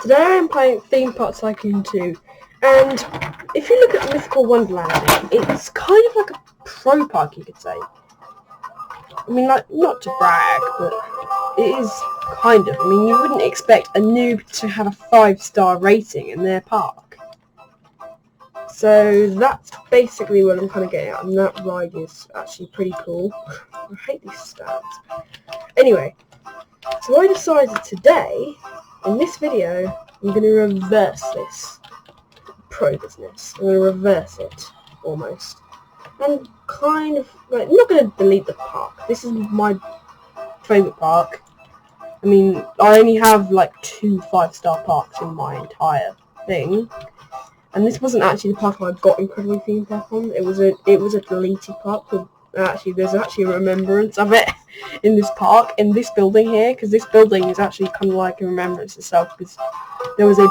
Today I am playing Theme Park Tycoon 2, and if you look at Mythical Wonderland, it's kind of like a pro park, you could say. I mean, like, not to brag, but it is kind of. I mean, you wouldn't expect a noob to have a 5-star rating in their park. So that's basically what I'm kind of getting at, and that ride is actually pretty cool. I hate these stats. Anyway, so I decided today, in this video, I'm going to reverse this pro business. I'm going to reverse it, almost. And kind of, like, I'm not going to delete the park. This is my favourite park. I mean, I only have, like, 2 5-star parks in my entire thing. And this wasn't actually the park I got incredibly theme park on. It was a deleted park. There's actually a remembrance of it in this park, in this building here, because this building is actually kind of like a remembrance itself, because there was a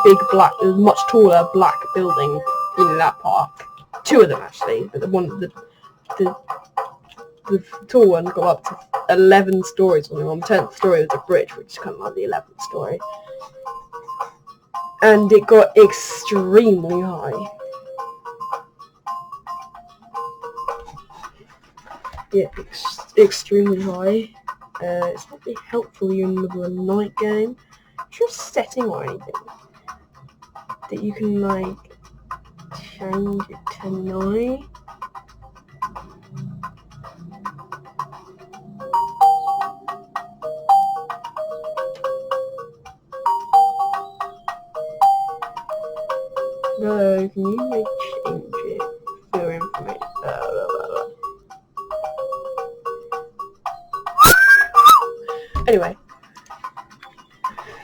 much taller black building in that park. 2 of them actually, but the tall one got up to 11 stories. On the 10th story was a bridge, which is kind of like the 11th story. And it got extremely high. Yeah, extremely high. It's not really helpful you're in the middle of a night game. Is there a setting or anything that you can, like, change it to night? No, can you change it for information? Anyway,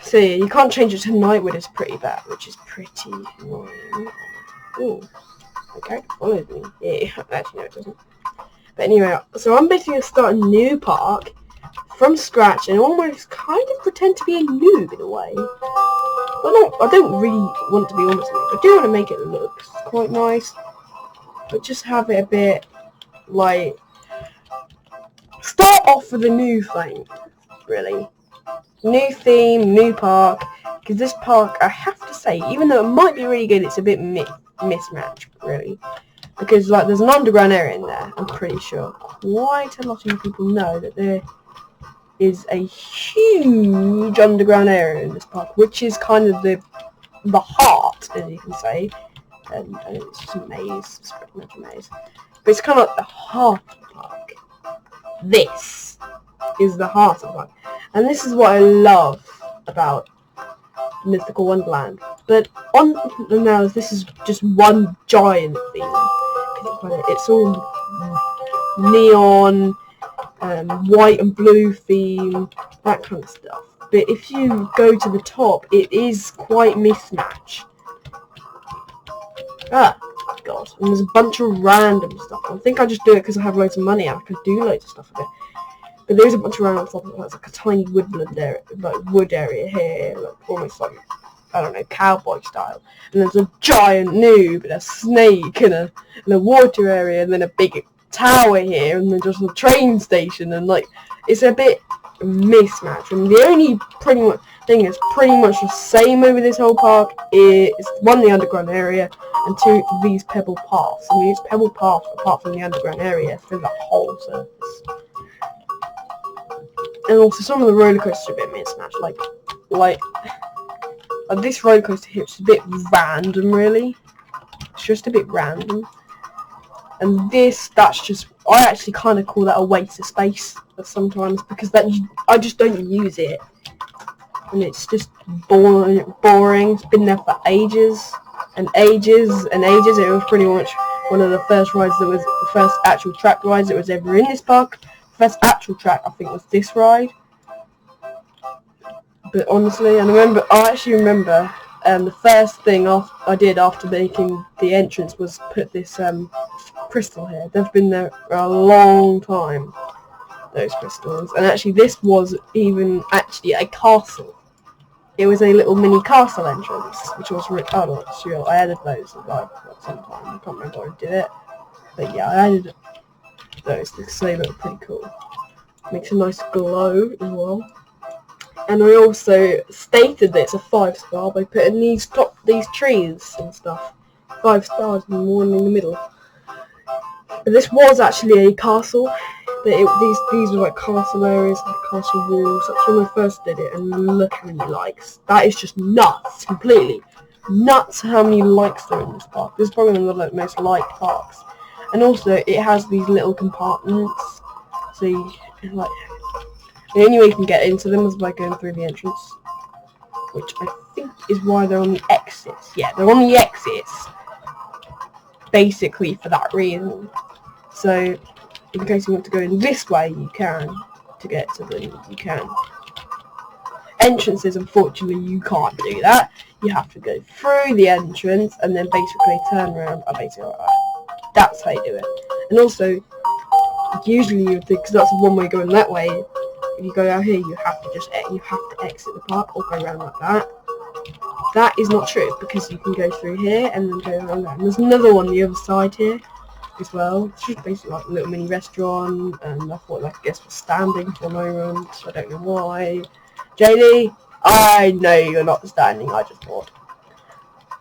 so yeah, you can't change it to night, which is pretty bad, which is pretty annoying. Ooh, my character followed me. Yeah, actually no it doesn't. But anyway, so I'm basically going to start a new park from scratch and almost kind of pretend to be a noob in a way. I don't really want to be almost a noob. I do want to make it look quite nice, but just have it a bit, like, start off with a new thing, really. New theme, new park, because this park, I have to say, even though it might be really good, it's a bit mismatched, really. Because, like, there's an underground area in there, I'm pretty sure. Quite a lot of people know that there is a huge underground area in this park, which is kind of the heart, as you can say. And it's just a maze, it's pretty much a maze. But it's kind of like the heart of the park. This is the heart of the park. And this is what I love about Mythical Wonderland. But now this is just one giant theme. It's all neon, white and blue theme, that kind of stuff. But if you go to the top, it is quite mismatched. Ah, God. And there's a bunch of random stuff. I think I just do it because I have loads of money and I can do loads of stuff with it. But there's a bunch of random stuff. There's like a tiny woodland area, like wood area here, like almost like, I don't know, cowboy style. And there's a giant noob and a snake and a water area, and then a big tower here, and then just a train station, and like it's a bit mismatched. And the only thing that's pretty much the same over this whole park is 1, the underground area, and 2, these pebble paths. I mean, it's pebble paths apart from the underground area through the whole surface. And also some of the roller coasters are a bit mismatched, like this roller coaster here is a bit random, really. It's just a bit random. And that's just, I actually kind of call that a waste of space sometimes, because I just don't use it. And it's just boring. It's been there for ages and ages and ages. It was pretty much one of the first rides that was the first actual track rides that was ever in this park. The first actual track, I think, was this ride. But honestly, I actually remember the first thing I did after making the entrance was put this crystal here. They've been there for a long time, those crystals. And actually this was even actually a castle. It was a little mini castle entrance, which was sure I added those at some time. I can't remember how I did it. But yeah, I added those because they look pretty cool. Makes a nice glow as well. And I also stated that it's a 5-star by putting these trees and stuff. 5 stars and one in the middle. But this was actually a castle. These were like castle areas, like castle walls. That's when I first did it, and look how many likes. That is just nuts, completely nuts how many likes there are in this park. This is probably one of the most liked parks. And also, it has these little compartments. So like, the only way you can get into them is by going through the entrance, which I think is why they're on the exits. Yeah, they're on the exits, basically for that reason. So, in case you want to go in this way, you can. To get to them, you can. Entrances, unfortunately, you can't do that. You have to go through the entrance and then basically turn around. That's how you do it. And also, usually you would think, because that's one way going that way. If you go out here, you have to exit the park or go around like that. That is not true, because you can go through here and then go around that. And there's another one on the other side here as well. It's just basically like a little mini restaurant, and I thought like I guess we're standing for a moment. I don't know why. JD, I know you're not standing. I just thought.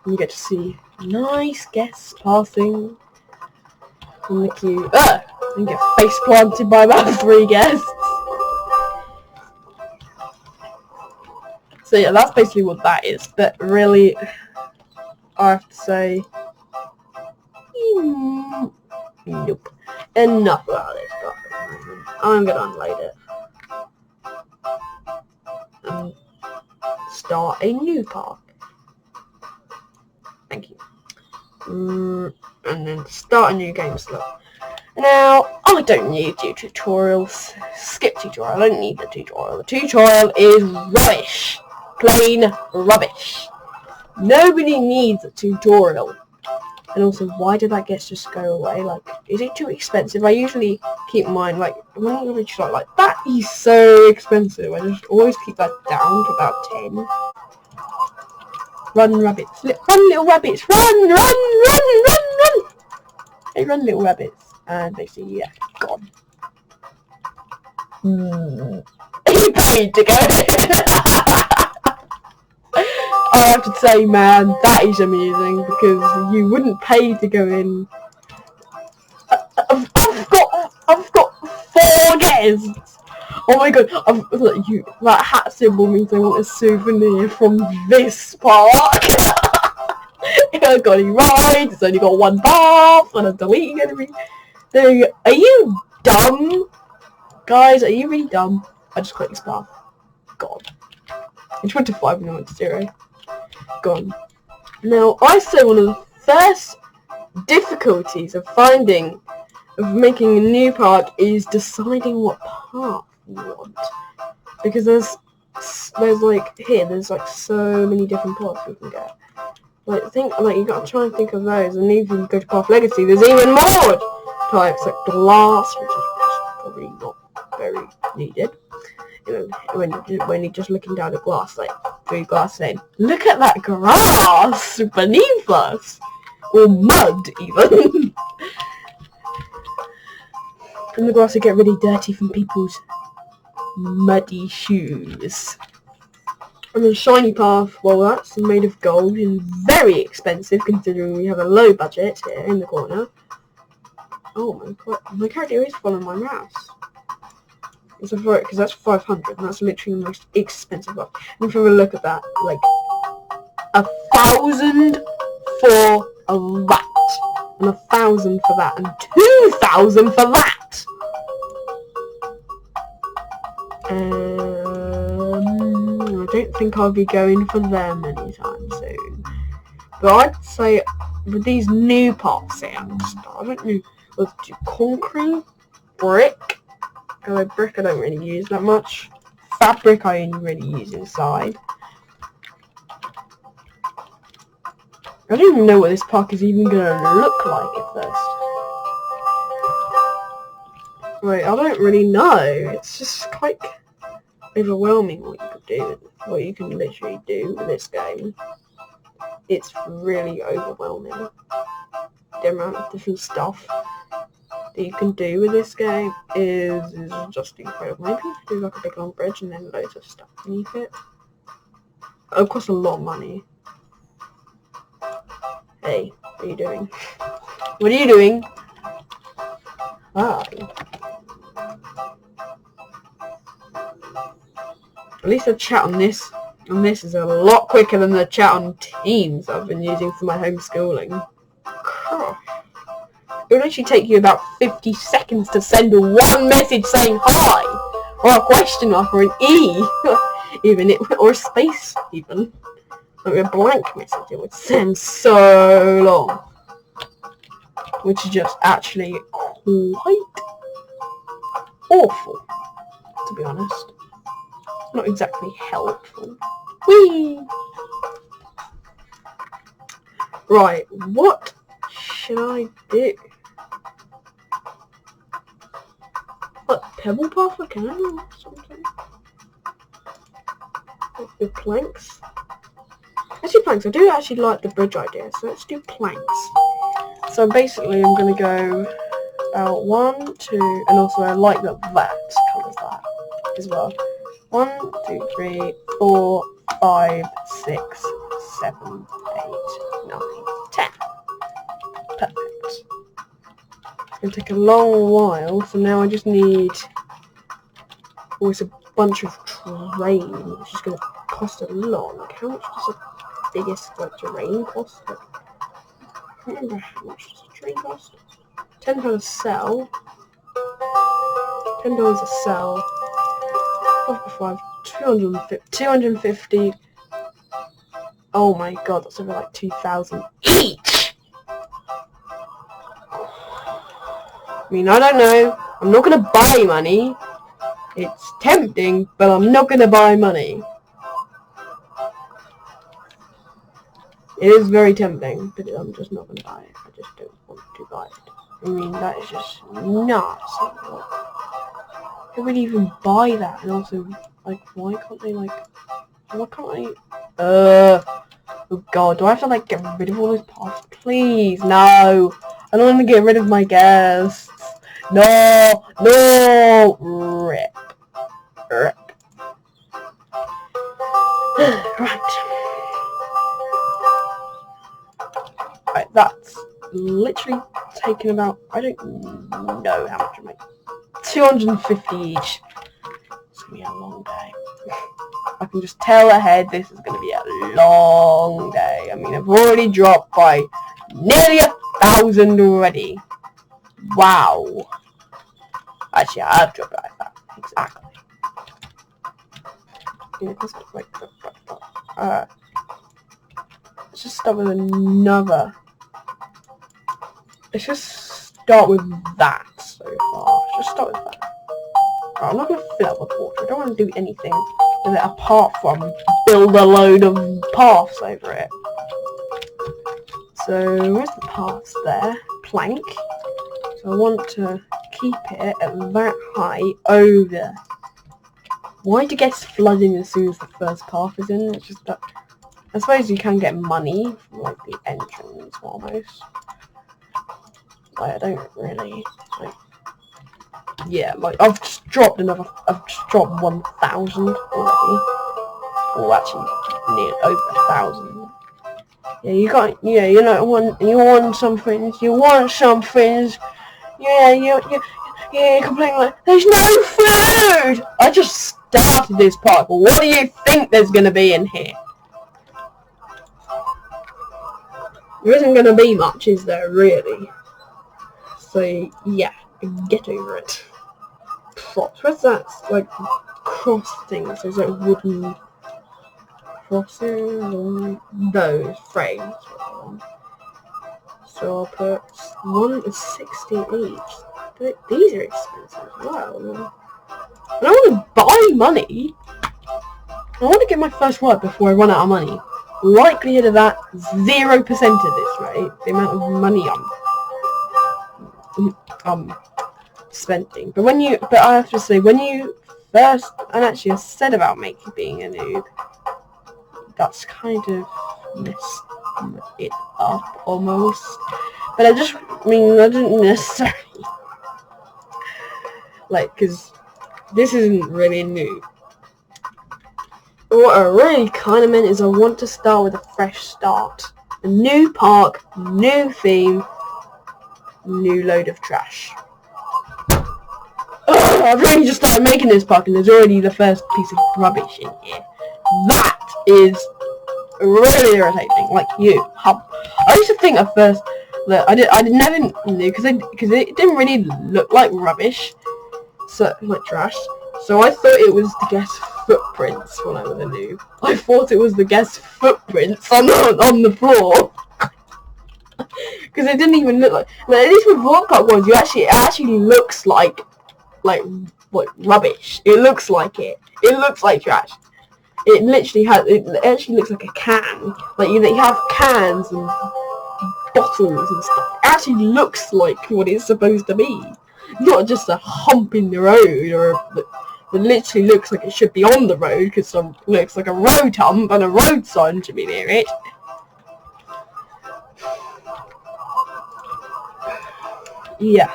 And you get to see nice guests passing from the queue. And get face planted by about 3 guests. So yeah, that's basically what that is. But really, I have to say, nope. Enough about this park at the moment. I'm gonna unload it and start a new park. Thank you. And then start a new game slot. Now, I don't need tutorials. Skip tutorial. I don't need the tutorial. The tutorial is rubbish. Plain rubbish. Nobody needs a tutorial. And also, why did that guest just go away? Like, is it too expensive? I usually keep mine, like, when I reach like, that is so expensive. I just always keep that down to about 10. Run, rabbits. Run, little rabbits. Run, run, run, run, run. Hey, run, little rabbits. And basically, yeah, gone. You paid to go. I have to say, man, that is amusing, because you wouldn't pay to go in. I've got 4 guests. Oh my god, that hat symbol means I want a souvenir from this park. I've got any rides, it's only got 1 path, and I'm deleting everything. There you go. Are you dumb? Guys, are you really dumb? I just clicked this path. God. It went to 5 and I went to 0. Gone. Now, I say one of the first difficulties of making a new park is deciding what path you want. Because there's like so many different paths we can go. You gotta try and think of those, and even if you go to Path Legacy, there's even more types, like glass, which is probably not very needed. You know, when you're just looking down at glass, like through glass, saying, "Look at that grass beneath us," or mud even. And the grass will get really dirty from people's muddy shoes. And the shiny path, well, that's made of gold and very expensive considering we have a low budget here in the corner. Oh my god, my character is following my mouse. Because that's 500, and that's literally the most expensive one. And if you have a look at that, like 1,000 for that, and 1,000 for that, and 2,000 for that. I don't think I'll be going for them anytime soon. But I'd say with these new parts here, I don't know, let's do concrete, brick. Brick I don't really use that much. Fabric I only really use inside. I don't even know what this park is even going to look like at first. Right, I don't really know. It's just quite overwhelming what you could do, what you can literally do with this game. It's really overwhelming. The amount of different stuff that you can do with this game is just incredible. Maybe you could do like a big long bridge and then loads of stuff beneath it. It'll cost a lot of money. Hey, what are you doing? What are you doing? Ah. At least the chat on this is a lot quicker than the chat on Teams I've been using for my homeschooling. It would actually take you about 50 seconds to send one message saying hi, or a question mark, or an E, or a space even. Like a blank message, it would send so long. Which is just actually quite awful, to be honest. Not exactly helpful. Whee! Right, what should I do? What, pebble path again or something? Like the planks? Let's do planks. I do actually like the bridge idea, so let's do planks. So basically I'm going to go out 1, 2, and also I like that colours that as well. 1, 2, 3, 4, 5, 6, 7, 8, 9, 10. Perfect. It's going to take a long while, so now I just need always a bunch of terrain, which is going to cost a lot. Like, how much does the biggest terrain cost? Like, I can't remember how much does a terrain cost. £10 a cell. $10 a cell. 5 250. Oh my god, that's over like 2,000 each! I mean, I don't know. I'm not gonna buy money. It's tempting, but I'm not gonna buy money. It is very tempting, but I'm just not gonna buy it. I just don't want to buy it. I mean, that is just nuts. Who would even buy that? And also, like, why can't I, oh god, do I have to, like, get rid of all those paths? Please, no! I don't want to get rid of my guests. No! Rip. Right, that's literally taken about, I don't know how much I make. 250 each. It's going to be a long day. I can just tell ahead this is going to be a long day. I mean, I've already dropped by nearly 1,000 already. Wow. Actually, I have dropped by that. Exactly. Let's just start with another. Let's just start with that so far. Just start with that. Right, I'm not going to fill up with water. I don't want to do anything with it apart from build a load of paths over it. So, where's the paths there? Plank. So I want to keep it at that height over. Why do gets flooding as soon as the first path is in? It's just that. I suppose you can get money from like the entrance almost. Like, I don't really like. Yeah, like I've just dropped 1,000 already. Well, actually, near over 1,000. Yeah, you got. Yeah, you know, you want some things. Yeah, you're complaining like there's no food. I just started this part, but what do you think there's gonna be in here? There isn't gonna be much, is there, really? So yeah, get over it. Props. What's that? Like cross things? There's like wooden crosses or those frames. So I'll put 160 each. These are expensive as well. I don't want to buy money. I want to get my first work before I run out of money. Likelihood of that 0% at this rate. The amount of money I'm spending. But I have to say, when you first, and actually I said about being a noob, that's kind of messed it up almost. But I didn't necessarily Like, because this isn't really new. What I really kind of meant is I want to start with a fresh start. A new park, new theme, new load of trash. I've only just started making this park and there's already the first piece of rubbish in here. That is really irritating. Like you. I used to think at first that I never knew because it didn't really look like rubbish, so like trash. So I thought it was the guest footprints when I was a noob. I thought it was the guest footprints on the floor. Because it didn't even look like. But at least with Roblox ones, it actually looks like what rubbish. It looks like it. It looks like trash. It literally has. It actually looks like a can. Like you have cans and bottles and stuff. It actually looks like what it's supposed to be. Not just a hump in the road or it literally looks like it should be on the road because it looks like a road hump and a road sign should be near it. Yeah.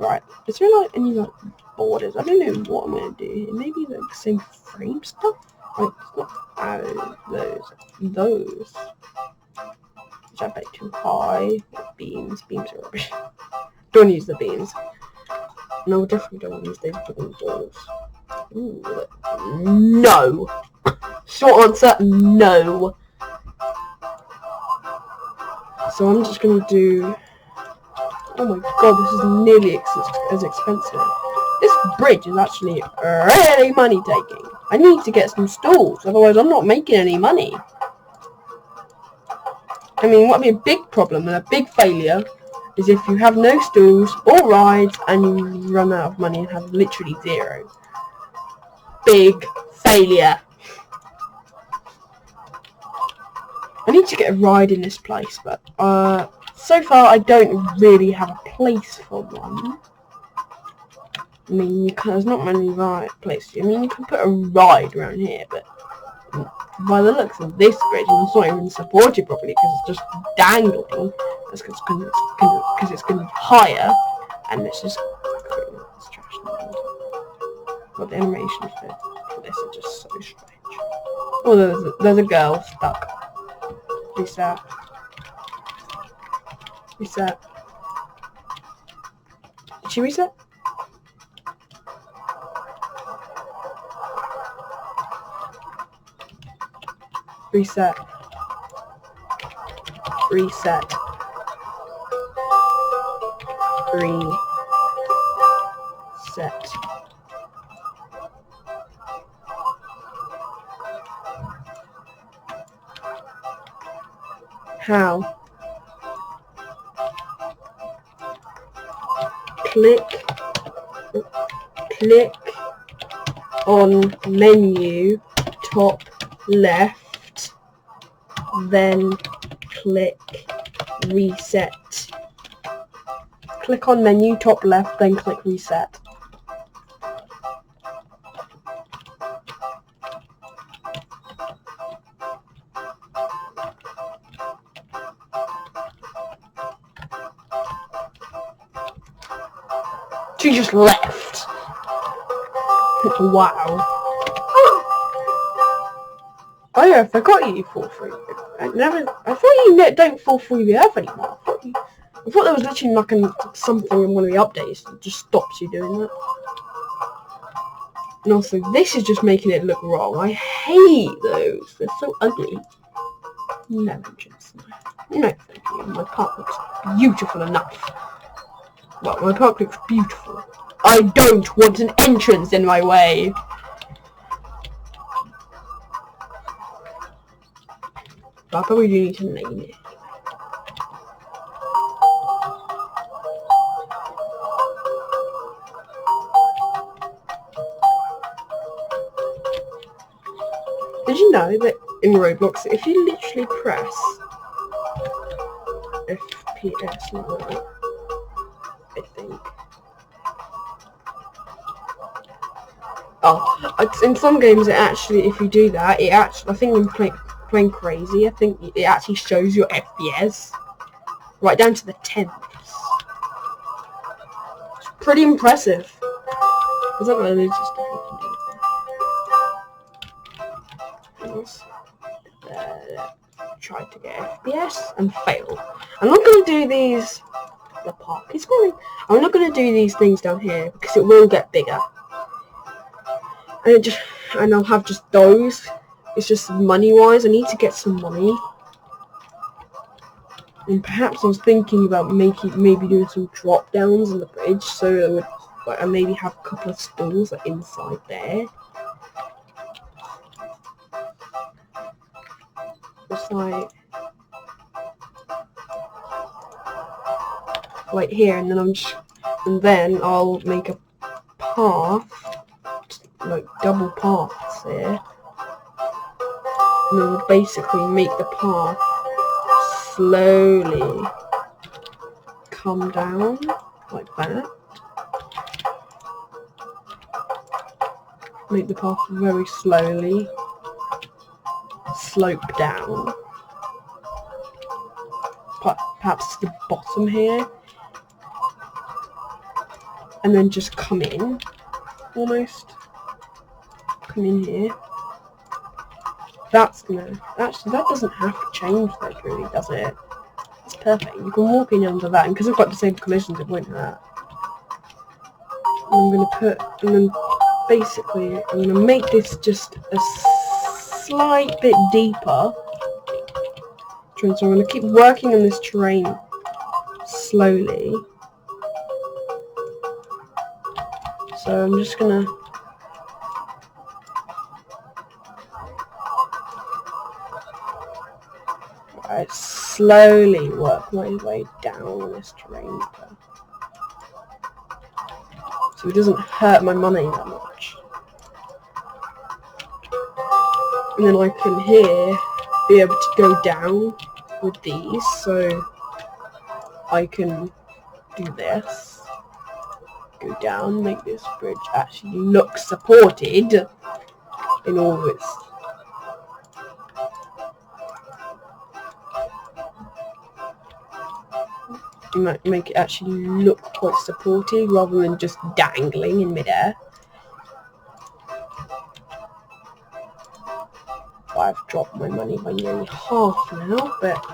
Right. Is there like any like borders? I don't know what I'm gonna do here. Maybe the same frame stuff? Like it's not those. Which I bet too high. Beams are rubbish. Don't use the beams. No, definitely don't want to use those wooden balls. Ooh, no. Short answer, no. So I'm just gonna do. Oh my god, this is nearly as expensive. This bridge is actually really money taking. I need to get some stalls, otherwise I'm not making any money. I mean, what would be a big problem and a big failure is if you have no stalls or rides and you run out of money and have literally zero. Big failure. I need to get a ride in this place, but so far I don't really have a place for one. I mean, there's not many places. I mean, you can put a ride around here, but by the looks of this bridge, it's not even supported properly because it's just dangling. That's because it's going to be higher, and it's just it's trash. But the animations for this are just so strange. Oh, there's a girl stuck. Reset. Reset. Did she reset? Reset. Reset. Reset. How? Click on menu, top left, then click reset. Click on menu, top left, then click reset. She just left. Wow. Oh yeah, I forgot you fall through. I thought you don't fall through the earth anymore. I thought there was literally like something in one of the updates that just stops you doing that. And also, this is just making it look wrong. I hate those. They're so ugly. No entrance. No, thank you. My park looks beautiful enough. Well, my park looks beautiful. I don't want an entrance in my way. But I probably do need to name it. Did you know that in Roblox, if you literally press FPS, I think. Oh, in some games, it actually, if you do that, it actually, I think in playing crazy, I think it actually shows your FPS right down to the 10th. It's pretty impressive. Is that really just tried to get FPS and failed. I'm not going to do these. The park is growing. I'm not going to do these things down here because it will get bigger. And I'll have just those. It's just money-wise. I need to get some money. And perhaps I was thinking about maybe doing some drop-downs on the bridge, so I maybe have a couple of stalls inside there. Just like right here, and then I'll make a path, like double paths here, and then we'll basically make the path slowly come down like that. Make the path very slowly slope down. Perhaps the bottom here. And then just come in. Almost. Come in here. That's gonna... Actually, that doesn't have to change though, really, does it? It's perfect. You can walk in under that. And because I've got the same collisions, it won't hurt. And I'm gonna put... And then basically, I'm gonna make this just a slight bit deeper. So I'm going to keep working on this terrain slowly. So I'm just going to slowly work my way down this terrain so it doesn't hurt my money that much. And then I can here be able to go down with these, so I can do this, go down, make this bridge actually look supported in all of its make it actually look quite supported rather than just dangling in midair. I've dropped my money by nearly half now, but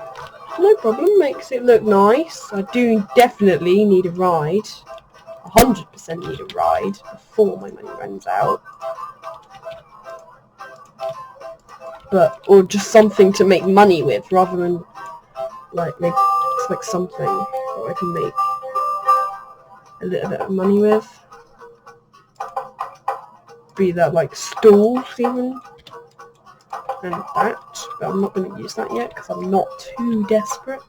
no problem, makes it look nice. I do definitely need a ride, 100% need a ride before my money runs out. Or just something to make money with, rather than like something that I can make a little bit of money with. Be that like stalls even. And that, but I'm not going to use that yet because I'm not too desperate.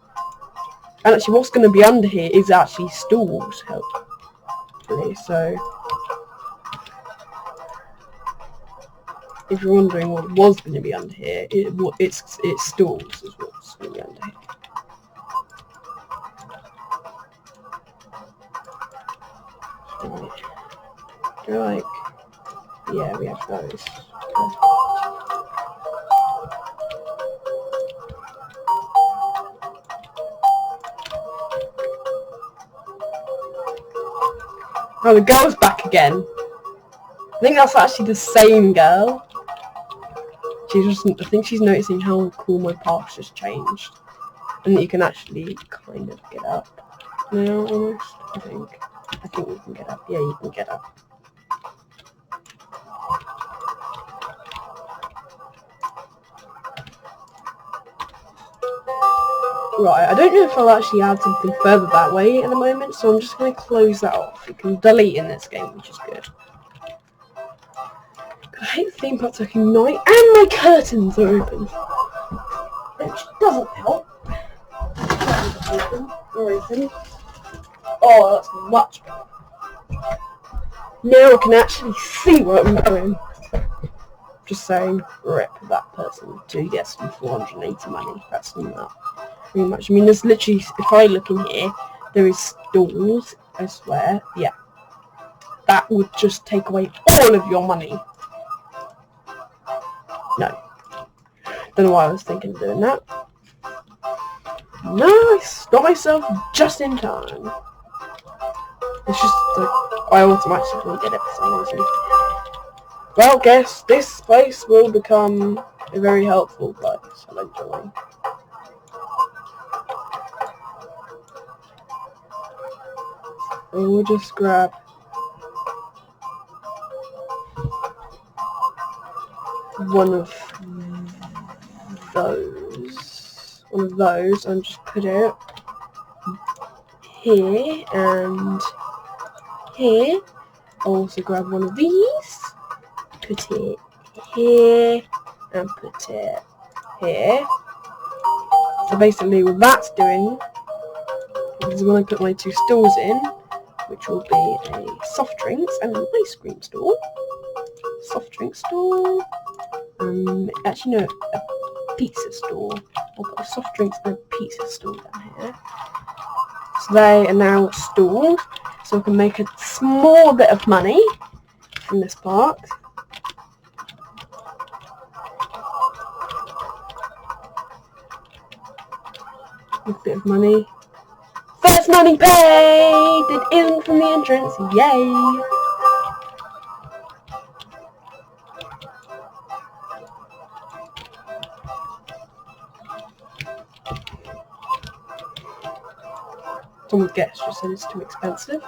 And actually what's going to be under here is actually stalls, hopefully, so if you're wondering what was going to be under here, it's stalls is what's going to be under here. Right. Yeah, we have those. Oh, the girl's back again. I think that's actually the same girl. I think she's noticing how cool my path's just changed. And that you can actually kind of get up now, almost, I think. I think you can get up. Yeah, you can get up. Right, I don't know if I'll actually add something further that way at the moment, so I'm just going to close that off. You can delete in this game, which is good. I hate the theme park's looking night, and my curtains are open, which doesn't help. Oh, that's much better. Now I can actually see what I'm doing. Just saying, rip that person to get some 480 money. That's not pretty much. I mean, there's literally, if I look in here, there is stalls, I swear. Yeah. That would just take away all of your money. No. Don't know why I was thinking of doing that. No, I stopped myself just in time. It's just like I automatically did it for some reason. Well, guess this place will become a very helpful place eventually. And we'll just grab one of those and just put it here and here. I'll also grab one of these, put it here and put it here. So basically what that's doing is when I put my 2 stools in, which will be a soft drinks and an ice cream stall. Soft drink stall. Actually no, a pizza stall. I'll put a soft drinks and a pizza stall down here. So they are now stalled, so I can make a small bit of money from this part. A bit of money. First money paid! It isn't from the entrance, yay! Someone guessed, just said it's too expensive.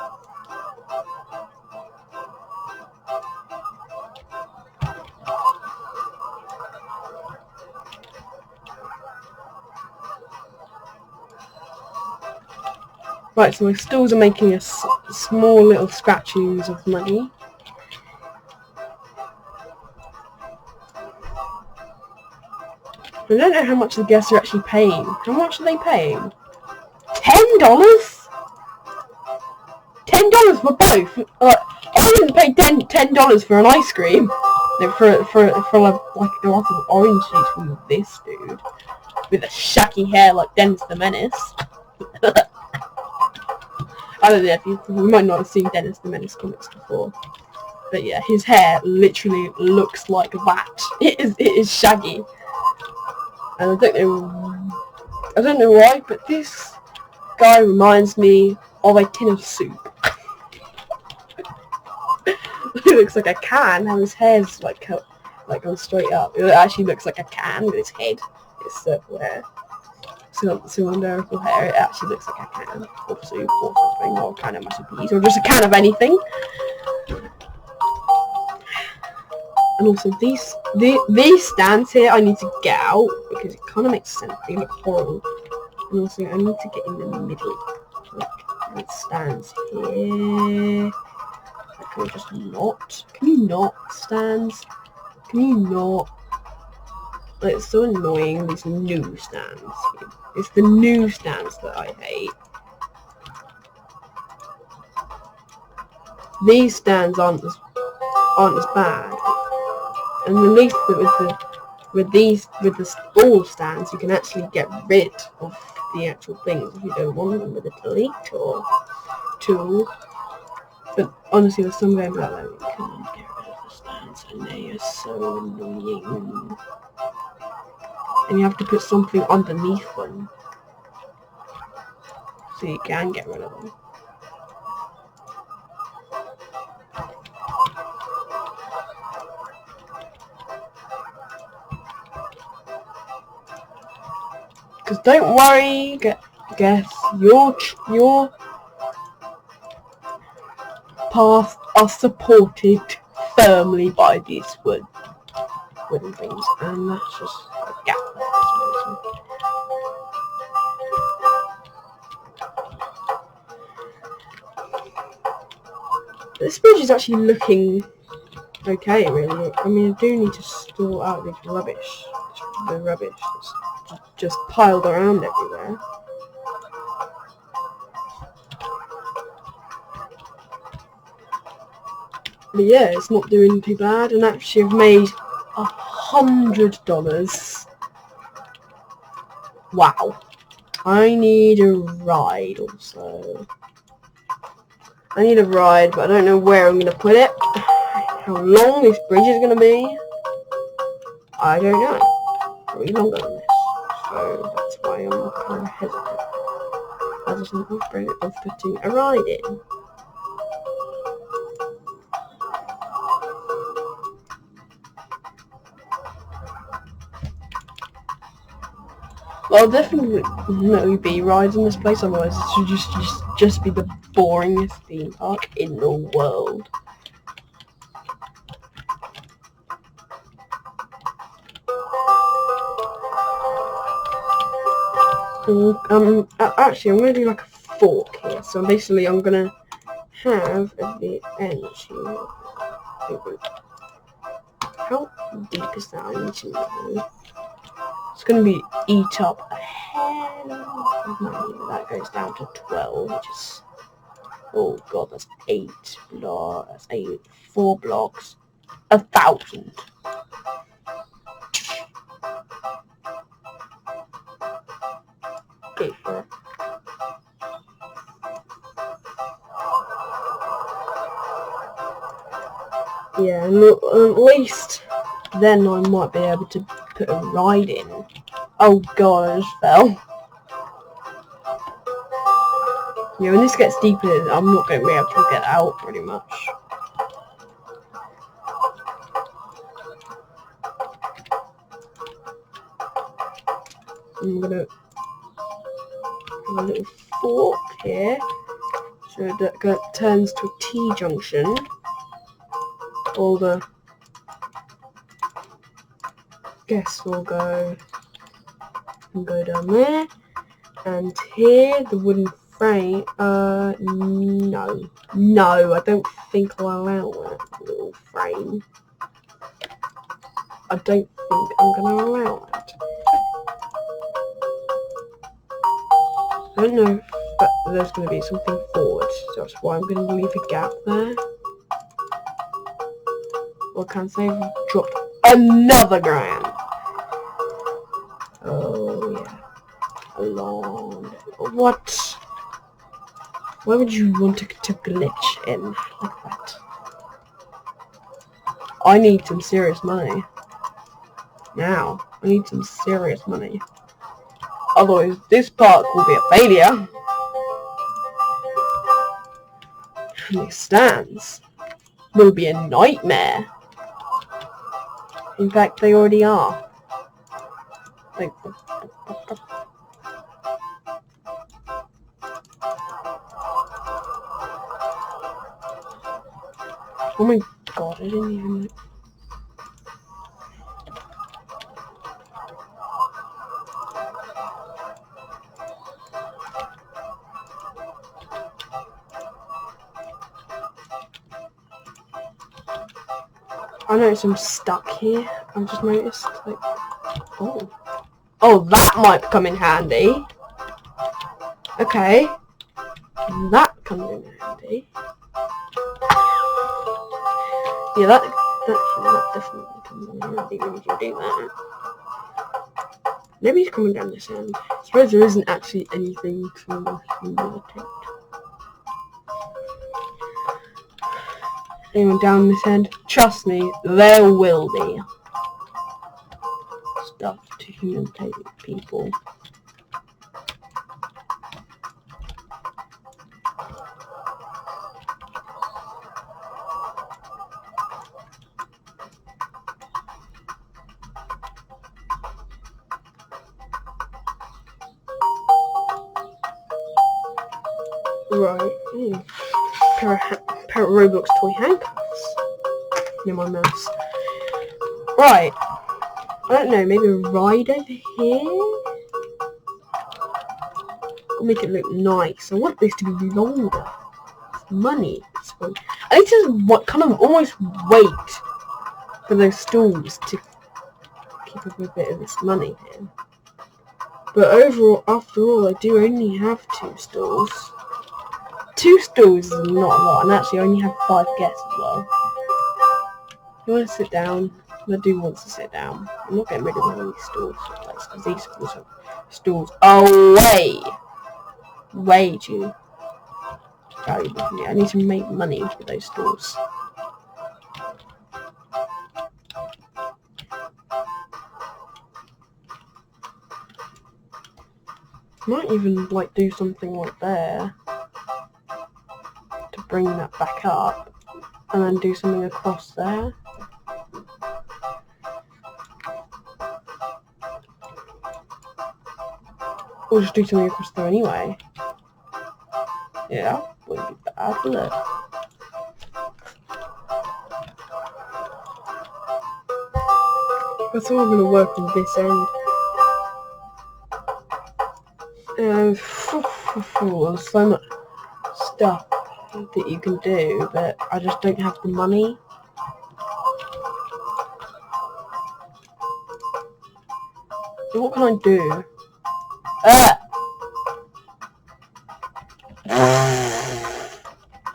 Right, so my stalls are making a small little scratchings of money. I don't know how much the guests are actually paying. How much are they paying? $10? $10 for both? I wouldn't pay $10 for an ice cream. No, for like a lot of orange juice from this dude with a shaggy hair like Dennis the Menace. I don't know if you might not have seen Dennis the Menace comics before, but yeah, his hair literally looks like that. It is shaggy, and I don't know why, but this guy reminds me of a tin of soup. He looks like a can, and his hair's like gone straight up. It actually looks like a can with his head. It's circle hair. Cylindrical hair, it actually looks like a can of soup or something, or a can of mashed peas, or just a can of anything. And also these stands here I need to get out because it kind of makes sense. They look horrible. And also I need to get in the middle. Like it stands here. Can I just not? Can you not stands? Can you not? Like, it's so annoying, these new stands. It's the new stands that I hate. These stands aren't as bad. And at least with the all stands, you can actually get rid of the actual things if you don't want them with a delete or tool. But honestly, with some games like that, you can't get rid of the stands, and they are so annoying. And you have to put something underneath them so you can get rid of them. Because don't worry, guess your paths are supported firmly by these wooden things, and that's just a gap. This bridge is actually looking okay, really. I mean, I do need to store out this rubbish. The rubbish that's just piled around everywhere. But yeah, it's not doing too bad, and actually I've made $100. Wow. I need a ride also. I need a ride, but I don't know where I'm going to put it. How long this bridge is going to be, I don't know. Probably longer than this. So that's why I'm kind of hesitant. I just think of putting a ride in. I'll definitely be riding this place, otherwise it should just be the boringest theme park in the world. Actually, I'm gonna do like a fork here. So basically, I'm gonna have at the end. How deep is that? I need to know. It's gonna be eat up a hell of money. That goes down to 12, which is, oh god, that's 8 blocks. That's 4 blocks. 1,000. Go for it. Yeah, and at least then I might be able to put a ride in. Oh god, I just fell. Yeah, when this gets deeper, I'm not going to be able to get out pretty much. I'm gonna have a little fork here, so that turns to a T-junction. All the guests will go down there, and here the wooden frame. No, I don't think I'll allow that little frame. I don't think I'm gonna allow that. I don't know if there's going to be something forward, so that's why I'm going to leave a gap there. Well, I can't say I've dropped another grand. Oh, yeah. Along. What? Why would you want to glitch in like that? I need some serious money. Now, I need some serious money. Otherwise, this park will be a failure. And it stands. Will be a nightmare. In fact, they already are. Oh my god, I didn't even... I noticed I'm stuck here. I've just noticed, like, oh, that might come in handy. Okay, that comes in handy. Yeah, that definitely comes in handy when you do that. Maybe he's coming down this end. I suppose there isn't actually anything to humiliate. Anyone down this end? Trust me, there will be stuff to humiliate people. Right. Pair of Roblox toy handcuffs near my mouse. Right. I don't know, maybe a ride over here? I'll make it look nice. I want this to be longer. It's money. I need to kind of almost wait for those stalls to keep up a bit of this money here. But overall, after all, I do only have 2 stalls. 2 stalls is not a lot, and actually I only have 5 guests as well. You want to sit down? I do want to sit down. I'm not getting rid of one of these stalls because these stalls are way too valuable for me. I need to make money with those stalls. Might even do something like there to bring that back up, and then do something across there. Or just do something across there anyway. Yeah, wouldn't be bad, would it? That's all going to work on this end. There's so much stuff that you can do, but I just don't have the money. So what can I do?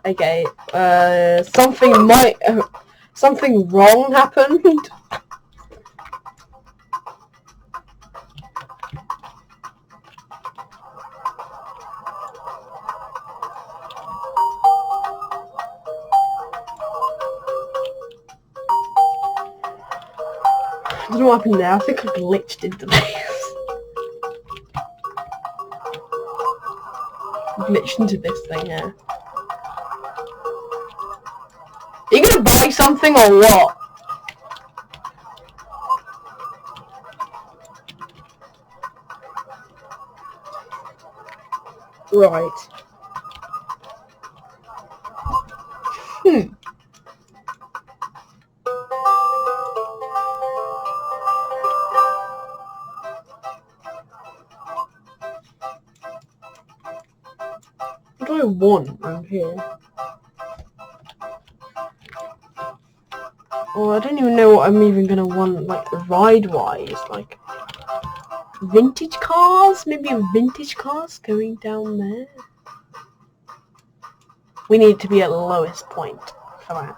Okay, something wrong happened. I don't know what happened there. I think I glitched into this. Glitched into this thing here. Are you gonna buy something or what? Right. What do I want around here? Oh, I don't even know what I'm even gonna want, like, ride-wise, like, vintage cars? Maybe vintage cars going down there? We need to be at the lowest point for that.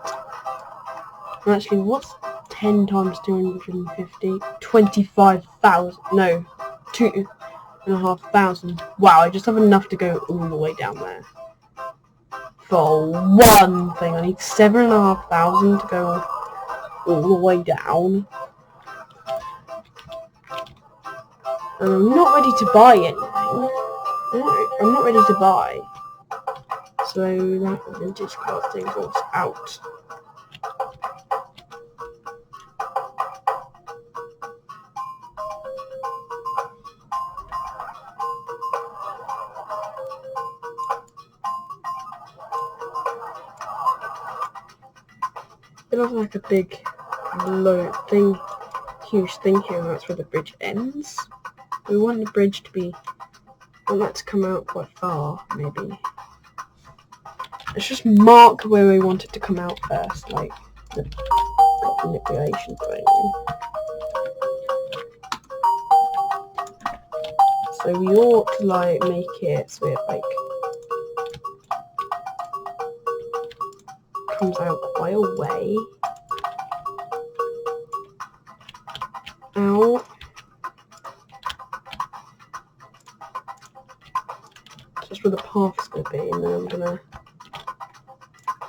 And actually, what's 10 times 250? 25,000, no, 2,500. Wow, I just have enough to go all the way down there. For one thing, I need 7,500 to go all the way down. And I'm not ready to buy anything. I'm not ready to buy. So that vintage car thing goes out. It looks like a big, huge thing here, and that's where the bridge ends. We want the bridge to be, I want that to come out quite far, maybe. Let's just mark where we want it to come out first, like the manipulation thing. So we ought to like make it so it like comes out quite a way. Out. Just where the path's gonna be, and then I'm gonna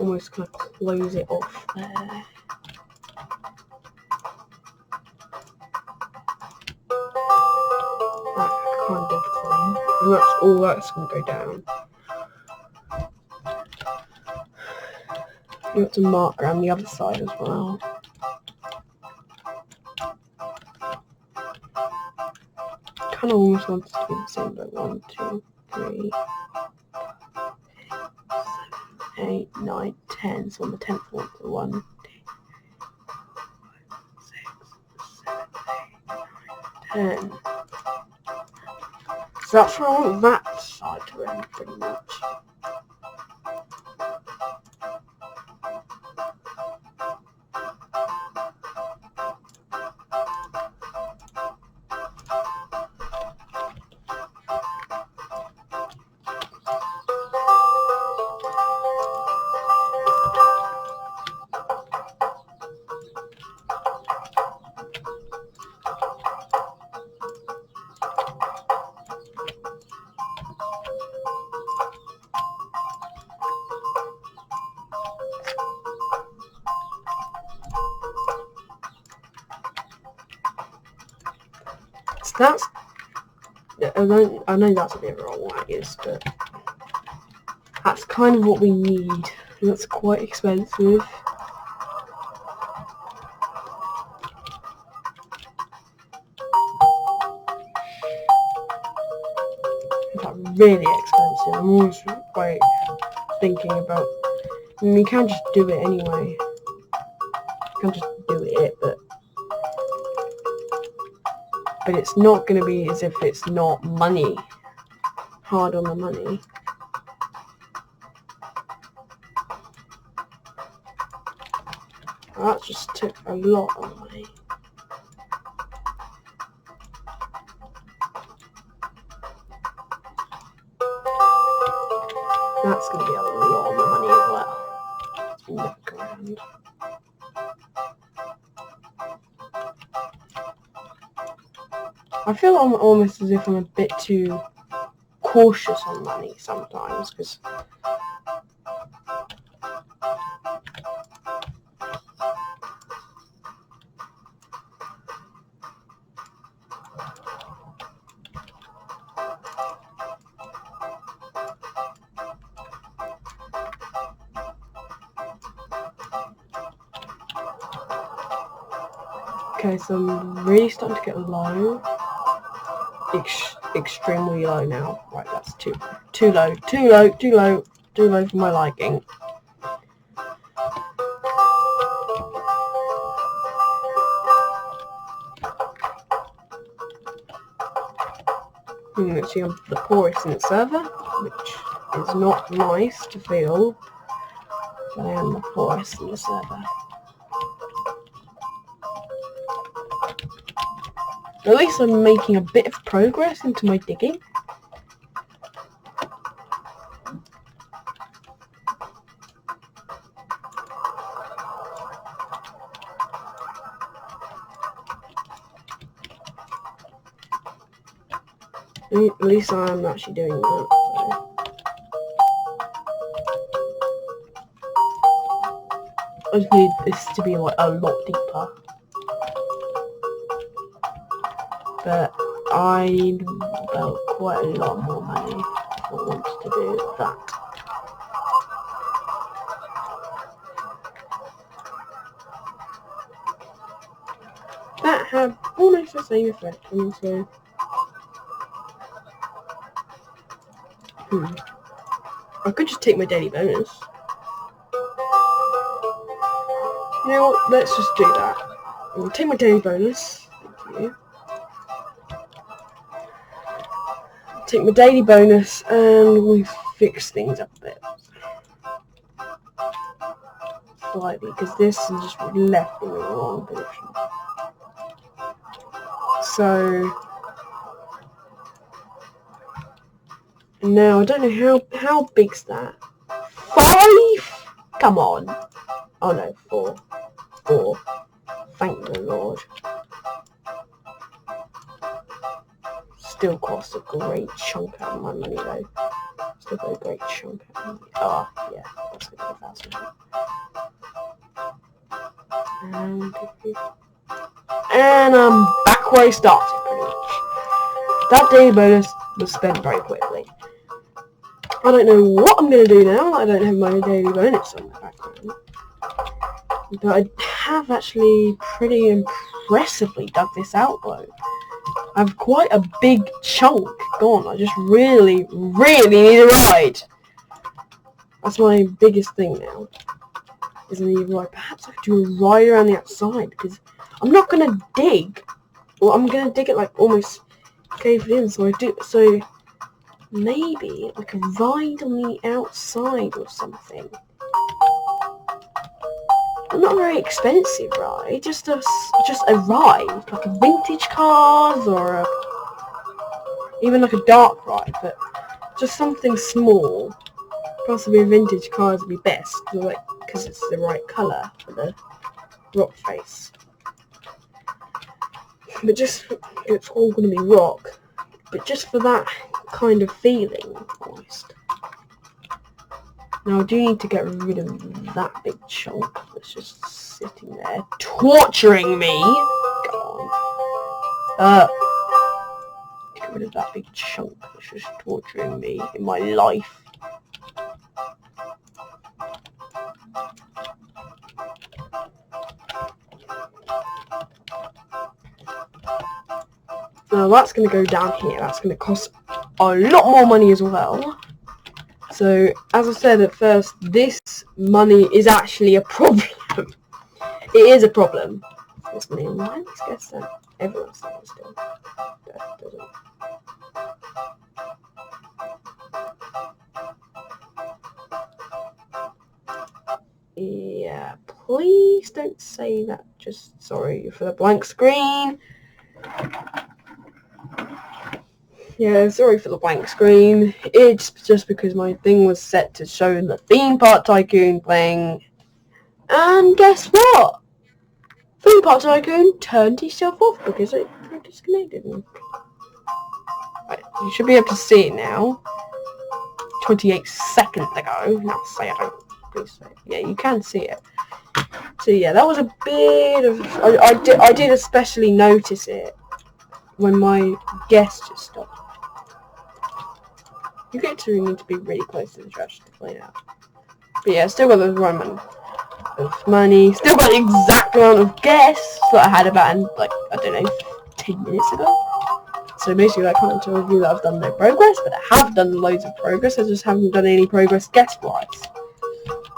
almost kind of close it off there. That kind of thing. And that's all that's gonna go down. You have to mark around the other side as well. Kind of almost want it to be the same, but 1, 2, 3, 7, 8, 9, 10. So on the 10th one, so 1, 2, 6, 7, 8, 9, 10. So that's where I want that side to end, pretty much. So that's, I know that's a bit wrong, that is, but that's kind of what we need. And that's quite expensive. really expensive. I'm always like thinking about. I mean, you can't just do it anyway. You can't just do it, but it's not going to be as if it's not money. Hard on the money. That just took a lot of money. That's going to be a lot of money as well. Look around. I feel I'm almost as if I'm a bit too cautious on money sometimes, because okay, so I'm really starting to get low. Extremely low now. Right, that's too low for my liking. Actually, I'm the poorest in the server, which is not nice to feel, but I am the poorest in the server. At least I'm making a bit of progress into my digging. At least I'm actually doing that. So. I just need this to be like a lot deeper. But I need about quite a lot more money if I want to do that. That had almost the same effect, and so I could just take my daily bonus. You know what, let's just do that. I'm going to take my daily bonus. Thank you. Take my daily bonus and we fix things up a bit. Slightly, because this is just left in the wrong position. So now I don't know how big's that. 5? Come on. Oh no, 4. 4. Thank the Lord. Still cost a great chunk out of my money though. Still got a great chunk out of money. Oh yeah, that's good for 1,000. And I'm back where I started pretty much. That daily bonus was spent very quickly. I don't know what I'm going to do now. I don't have my daily bonus on the background. But I have actually pretty impressively dug this out though. I have quite a big chunk gone. I just really need a ride. That's my biggest thing now. Is I need a ride. Perhaps I could do a ride around the outside because I'm not going to dig. Well, I'm going to dig it like almost caved in. So maybe I can ride on the outside or something. Not a very expensive ride, just a ride, like a vintage cars or even like a dark ride, but just something small. Possibly a vintage cars would be best, because it's the right colour for the rock face. But it's all going to be rock, but just for that kind of feeling, almost. Now I do need to get rid of that big chunk that's just sitting there, torturing me. Go on. Get rid of that big chunk that's just torturing me in my life. Now that's going to go down here. That's going to cost a lot more money as well. So, as I said at first, this money is actually a problem. It is a problem. This money, why is this guess that everyone's saying still? That doesn't. Yeah, please don't say that. Just sorry for the blank screen. Yeah, sorry for the blank screen. It's just because my thing was set to show the theme park Tycoon playing. And guess what? Theme park Tycoon turned itself off because it disconnected. Right, you should be able to see it now. 28 seconds ago. Now say I don't. Please say it. Yeah, you can see it. So yeah, that was a bit of. I did especially notice it when my guest just stopped. You get to need to be really close to the trash to clean out. But yeah, still got the right amount of money. Still got the exact amount of guests that I had about in, like, I don't know, 10 minutes ago. So basically I can't tell you that I've done no progress, but I have done loads of progress. I just haven't done any progress guest-wise.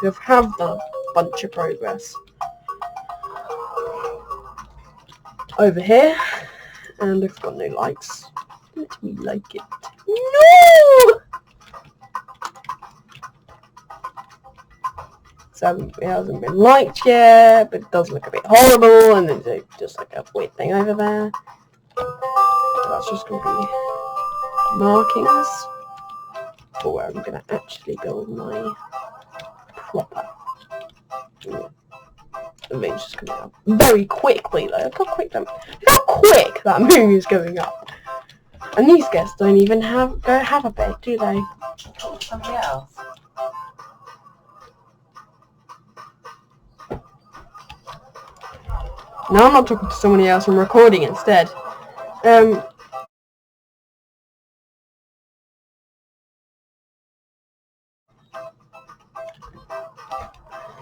I have done a bunch of progress over here, and I've got no likes. Let me like it. No! So it hasn't been liked yet, but it does look a bit horrible, and there's just like a weird thing over there. So that's just going to be markings for where I'm going to actually build my proper. The moon's just coming up very quickly though. Look how quick that moon is going up. And these guests don't even have a bed, do they? Somebody else. No, I'm not talking to somebody else, I'm recording instead. I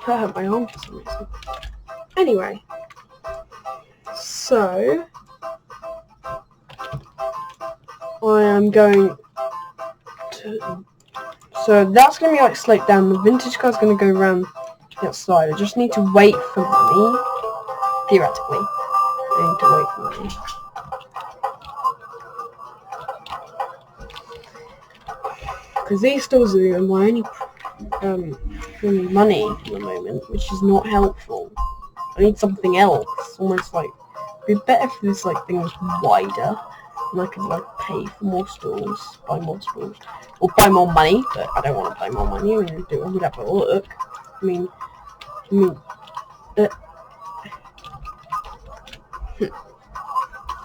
hurt my arm for some reason. Anyway. So I am going to... So that's going to be like sloped down. The vintage car's going to go around the outside. I just need to wait for money. Theoretically. I need to wait for money. Because these stores are my only money at the moment, which is not helpful. I need something else. Almost like, it'd be better if this like thing was wider. And I could like pay for more stores, buy more stores, or buy more money. But I don't want to buy more money. I mean, I would have a look. I mean,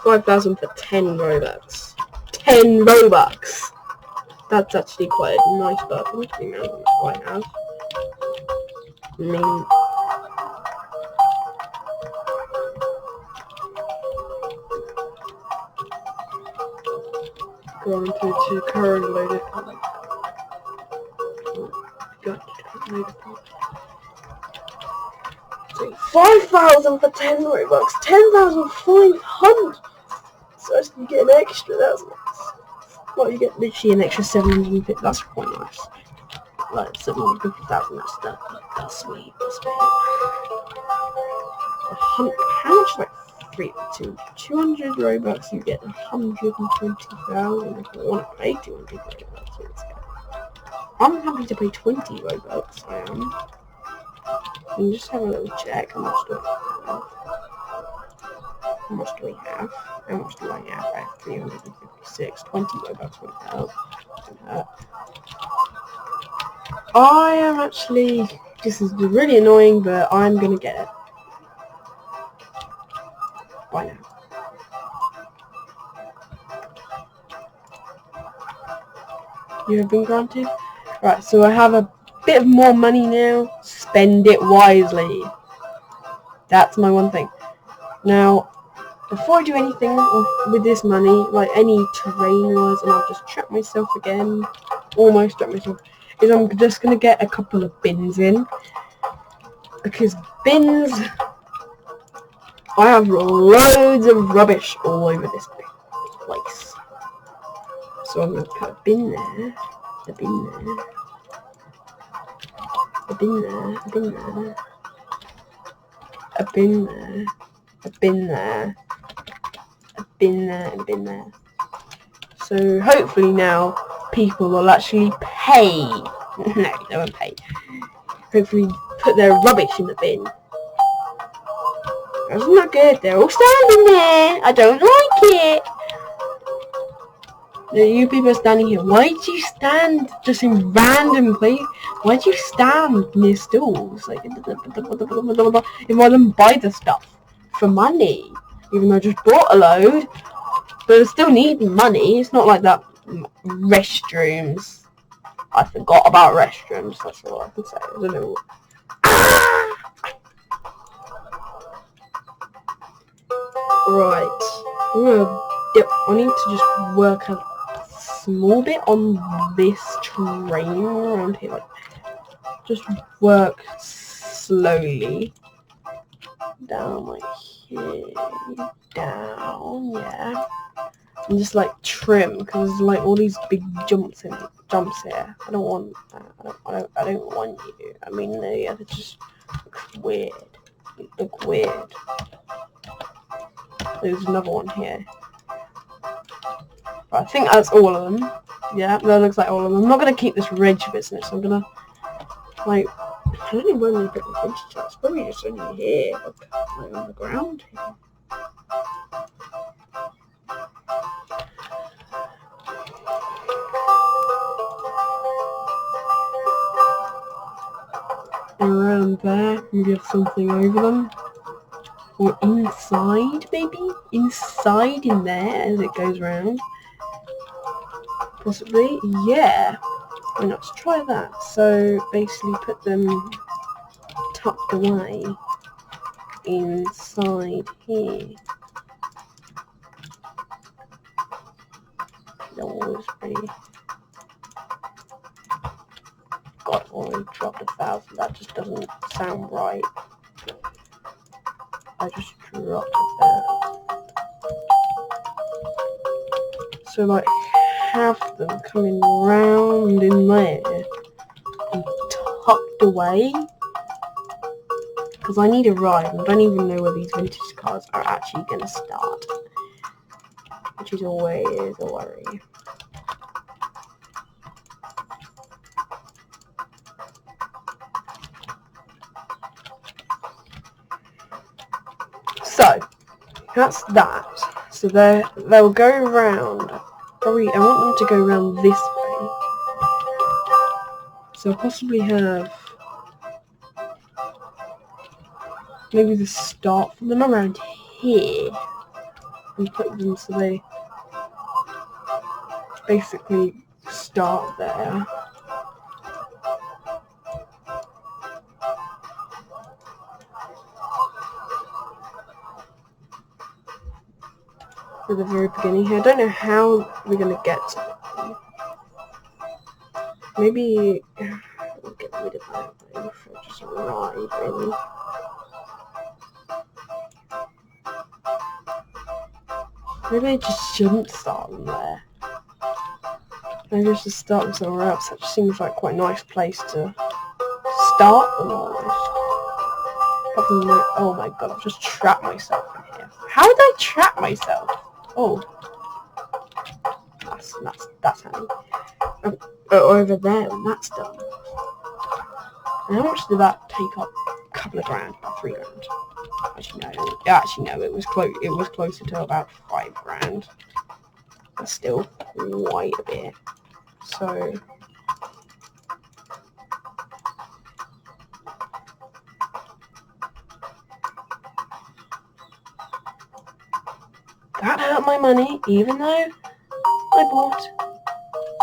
5,000 for 10 Robux. 10 Robux. That's actually quite a nice burden for the amount I have. I mean, going to current loaded. So 5,000 for 10 Robux. 10,500. So I can get an extra. That's nice. Well, you get literally an extra 750. That's quite nice. Like 750,000. That's sweet. That's sweet. How much? Like 200 Robux. You get 120,000. If I want to pay 200 Robux, I'm happy to pay 20 Robux. I am. And just have a little check. How much do I have? How much do we have? How much do I have? I have 356. 20 Robux won't help. I am actually... This is really annoying, but I'm gonna get it. Why now? You have been granted? Right, so I have a bit of more money now. Spend it wisely. That's my one thing. Now, before I do anything with this money, like any terrain was, and I've just trapped myself again, almost trapped myself, is I'm just going to get a couple of bins in. Because bins, I have loads of rubbish all over this place. So So I'm going to put a bin there, a bin there, a bin there, a bin there, a bin there, a bin there, a bin there, and a bin there. So hopefully now people will actually pay. No, they won't pay. Hopefully put their rubbish in the bin. That's not good. They're all standing there. I don't like it. You people are standing here. Why did you stand just in random place? Why did you stand near stools? Like, rather than buy the stuff for money, even though I just bought a load, but I still need money. It's not like that. Restrooms. I forgot about restrooms. That's all I can say. I don't know. Right. I need to just work a small bit on this train around here. Like, just work slowly down like here, down, yeah. And just like trim, because there's like all these big jumps here. I don't want that. I don't want you. I mean, they just look weird. They look weird. There's another one here. But I think that's all of them. Yeah, that looks like all of them. I'm not gonna keep this reg business. I'm gonna like, I don't know where I'm gonna put the reg to. It's probably just only here, like on the ground here. Around there, maybe have something over them. Or inside, maybe? Inside in there as it goes round. Possibly, yeah. Why not? Let's try that. So basically put them tucked away inside here. That was pretty. God, I already dropped 1,000. That just doesn't sound right. I just dropped it there. So like have them coming round in there and tucked away. Because I need a ride and I don't even know where these vintage cars are actually going to start. Which is always a worry. So, that's that. So they'll go around. Probably, I want them to go around this way. So I'll possibly have maybe the start for them around here. And put them so they basically start there. At the very beginning here. I don't know how we're going to get to them. Maybe we'll get rid of that if I just ride, really. Maybe I just shouldn't start them there. Maybe I should start them somewhere else. That just seems like quite a nice place to start them almost. Probably, oh my god, I've just trapped myself in here. How did I trap myself? Oh. That's handy. Over there when that's done. And how much did that take up? A couple of grand, about 3 grand. Actually no, it was closer to about 5 grand. But still quite a bit. So that hurt my money, even though I bought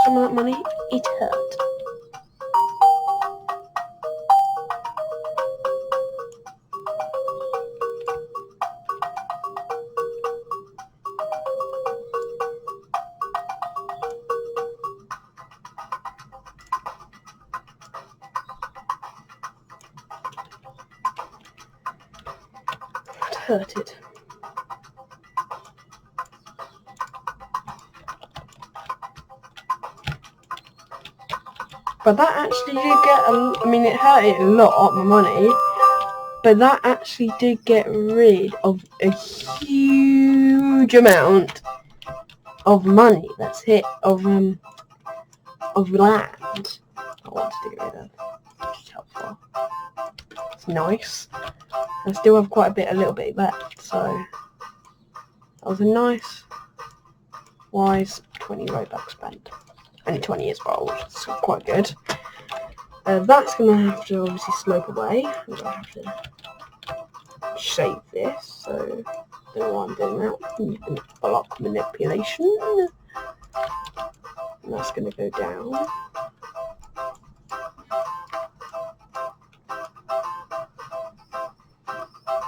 some of that money, it hurt. It hurted. But that actually did get, I mean, it hurt it a lot, my money, but that actually did get rid of a huge amount of money that's hit of land I wanted to get rid of, which is helpful. It's nice. I still have quite a little bit left, so that was a nice, wise 20 Robux spent. Only 20 as well, which is quite good. That's going to have to obviously smoke away. I'm going to have to shave this, so I don't know why I'm doing that. Using block manipulation. And that's going to go down.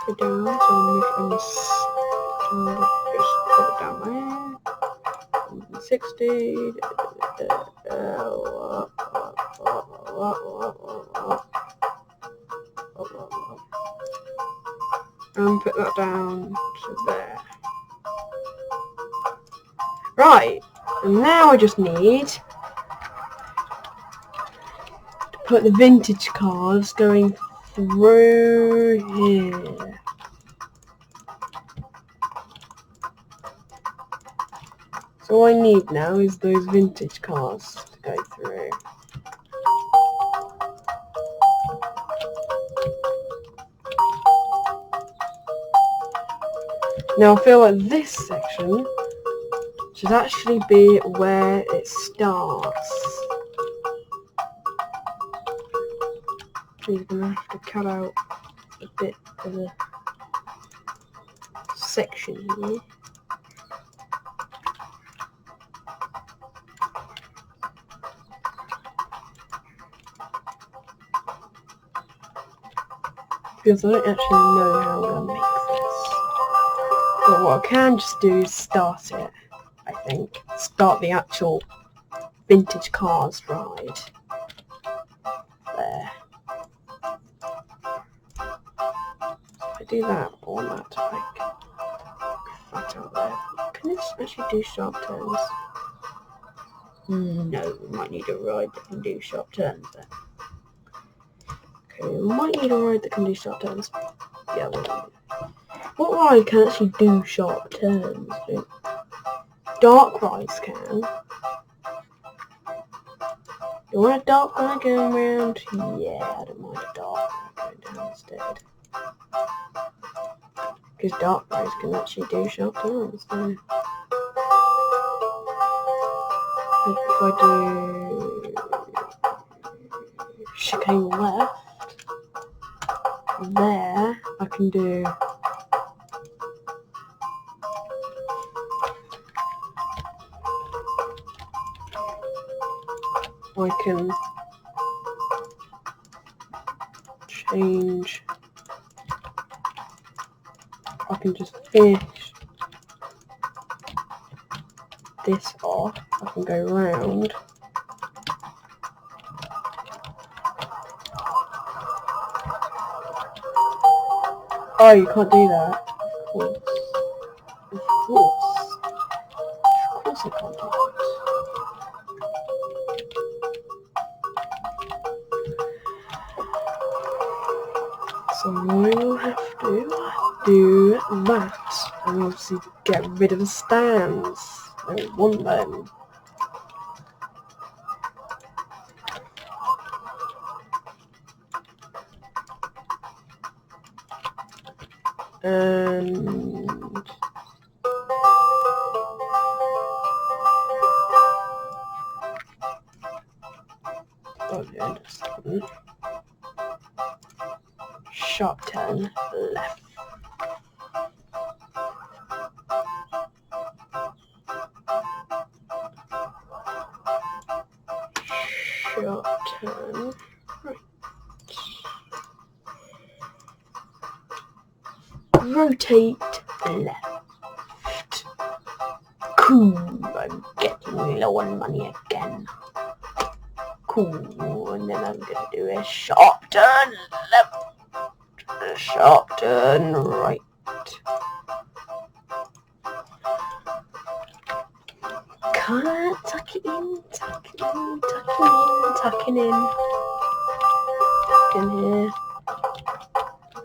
Go down, so just put it down there. 60. And put that down to there. Right, and now I just need to put the vintage cars going through here. So all I need now is those vintage cars to go through. Now I feel like this section should actually be where it starts. So you're going to have to cut out a bit of the section here. Because I don't actually know how I'm going to make this. But what I can just do is start it, I think. Start the actual vintage cars ride. There. If I do that, I want that to like flat out there. Can this actually do sharp turns? No, we might need a ride that can do sharp turns then. Okay, we might need a ride that can do sharp turns. Yeah, we'll do. What ride can actually do sharp turns? Dark rides can. You want a dark ride going around? Yeah, I don't mind a dark ride going down instead. Because dark rides can actually do sharp turns. So if I do chicane left, there I can do I can change, I can just finish this off, I can go round. Oh, you can't do that. Of course. Of course. Of course I can't do that. So we'll have to do that. And obviously get rid of the stands. I don't want them. And sharp turn left. Sharp turn right. Rotate left. Cool, I'm getting low on money again. Cool, and then I'm gonna do a sharp turn left. A sharp turn right. can't tuck it in, tuck it in, tucking in, tucking in. Tucking here.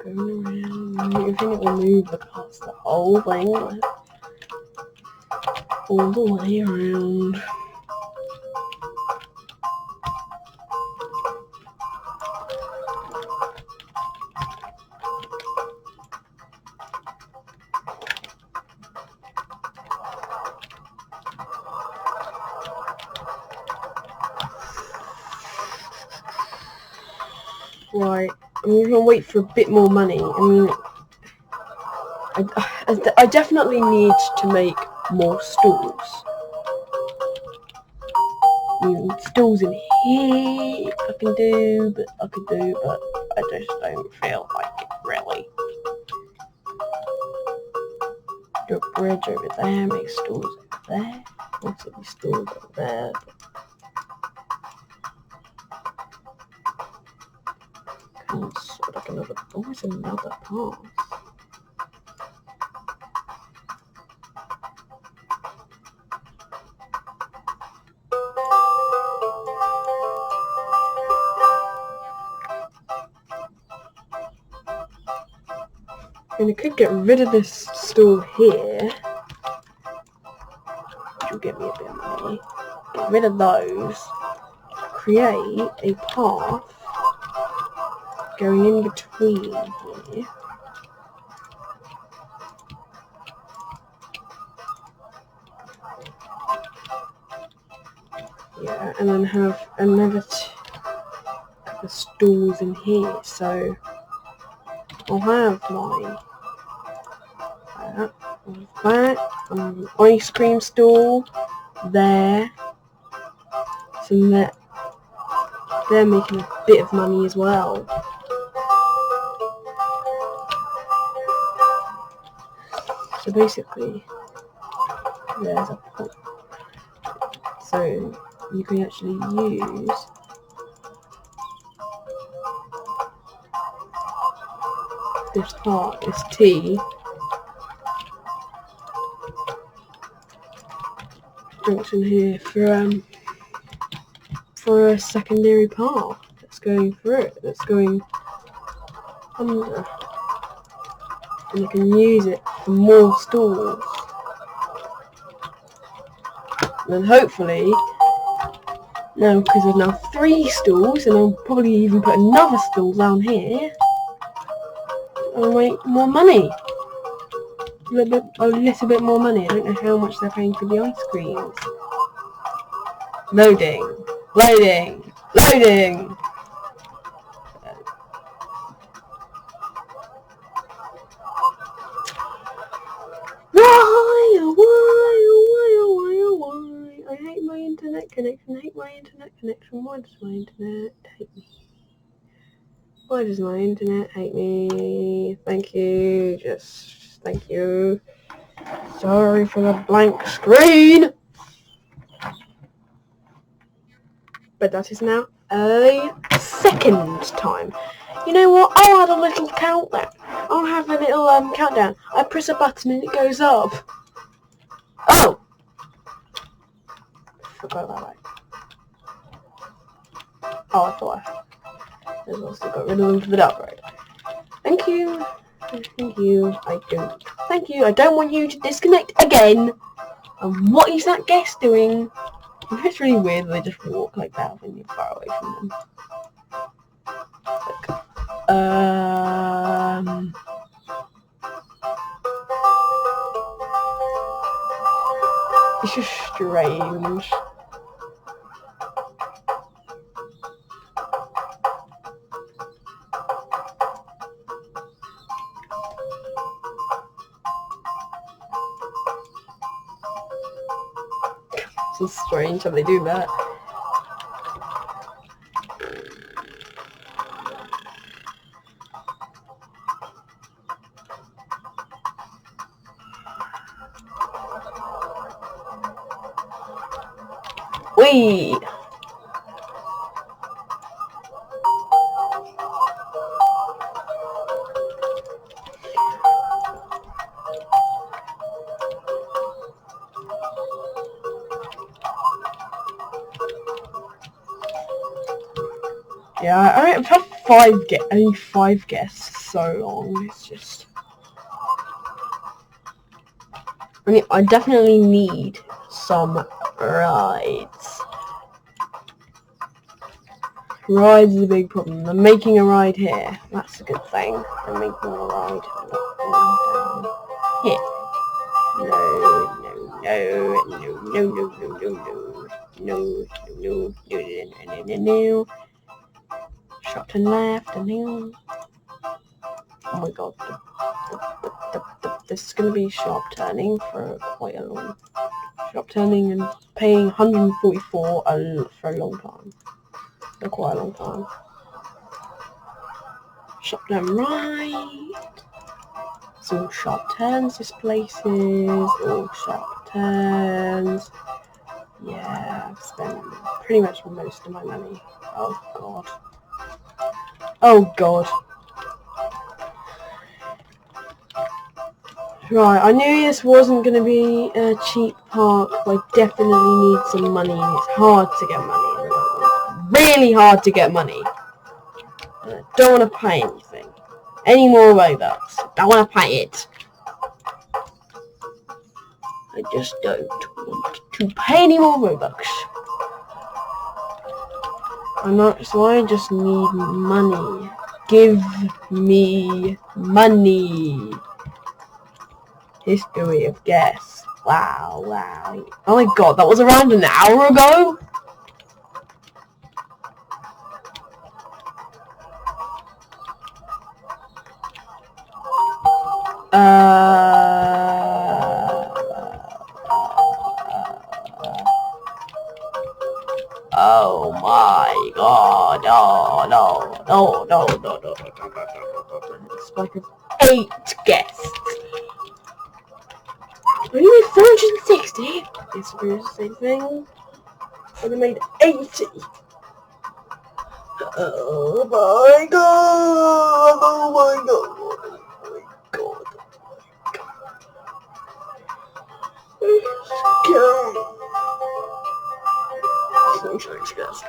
Going around. You think it will move across the whole thing? All the way around. Right, I'm going to wait for a bit more money. I mean, I definitely need to make more stalls. Stalls in here I can do, but I just don't feel like it, really. Do a bridge over there, make stalls over there. Also be stalls over there. Sort of another, always another path. And I could get rid of this stall here, which will get me a bit of money. Get rid of those. Create a path going in between here. Yeah, and then have another couple of stalls in here. So I'll have my that. I'll have an ice cream stall there. So that they're making a bit of money as well. So basically, there's a pot. So you can actually use this part, this T, junction here for a secondary path that's going through it, that's going under. And you can use it for more stalls. And then hopefully, now because there's now 3 stalls, and I'll probably even put another stall down here, I'll make more money. A little bit more money. I don't know how much they're paying for the ice creams. Loading. Loading. Loading. Why? I hate my internet connection. Why does my internet hate me? Why does my internet hate me? Thank you. Just thank you. Sorry for the blank screen. But that is now a second time. You know what? I'll add a little countdown. I'll have a little countdown. I press a button and it goes up. Oh! Forgot about that. Oh, I thought I also got rid of them for the dark road. Thank you. Thank you. Thank you. I don't want you to disconnect again. And what is that guest doing? It's really weird that they just walk like that when you're far away from them. It's just strange. So strange how they do that. Whee! Yeah, I've had only 5 guests so long. It's just... I mean, I definitely need some rides. Rides is a big problem. I'm making a ride here. That's a good thing. I'm making a ride down here. No. Shot to left and then. Oh my god. This is going to be sharp turning for quite a long... Sharp turning and paying 144 for a long time. For quite a long time. Sharp turn right. It's all sharp turns, this place is. All sharp turns. Yeah, I've spent pretty much most of my money. Oh god. Oh god. Right, I knew this wasn't going to be a cheap park, but I definitely need some money, and it's hard to get money. Really hard to get money. And I don't want to pay anything. Any more Robux. I don't want to pay it. I just don't want to pay any more Robux. So I just need money. Give me money. History of guess. Wow. Oh my god, that was around an hour ago? Oh my god, no. It's like 8 guests. Only 460? It's the same thing. And I made 80. Oh my god! Oh my god! Guess.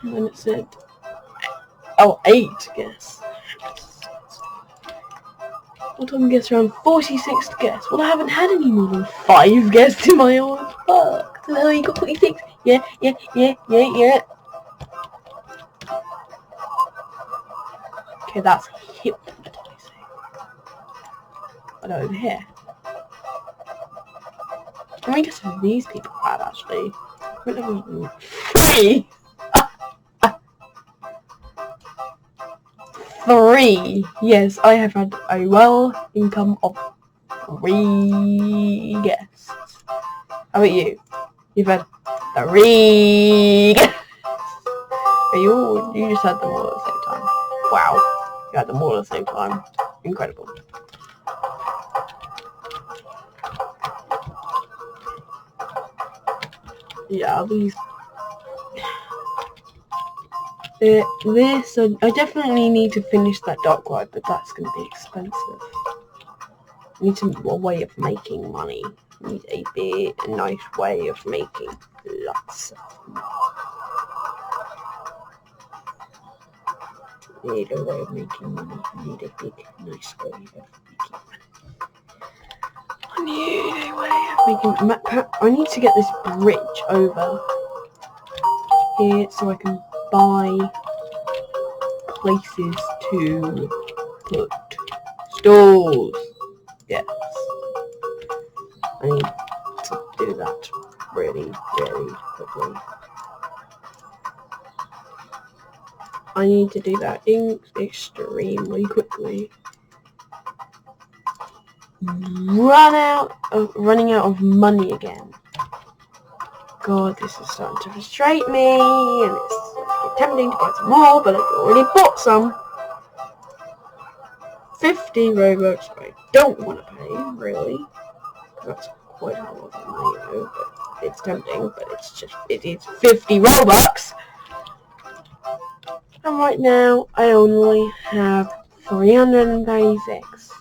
And then it said, 8 guess. What time guess around 46 guess? Well, I haven't had any more than 5 guests in my own park. So now you got 46. Yeah. Okay, that's hypnotizing. But over here. How many guesses have these people had, actually? 3! 3! Yes, I have had a income of 3 guests. How about you? You've had 3 guests. You just had them all at the same time. Wow. You had them all at the same time. Incredible. Yeah, these... I definitely need to finish that dark ride, but that's going to be expensive. I need a way of making money. I need a nice way of making lots of money. I need a way of making money. I need a big, nice way of making money. I need a way of making... I need to get this bridge over here so I can buy places to put stalls. Yes. I need to do that really quickly. I need to do that extremely quickly. Running out of money again. God, this is starting to frustrate me, and it's tempting to buy some more, but I've already bought some. 50 Robux, I don't want to pay, really. That's quite a lot of money, but it's tempting, but it is 50 Robux! And right now, I only have 336.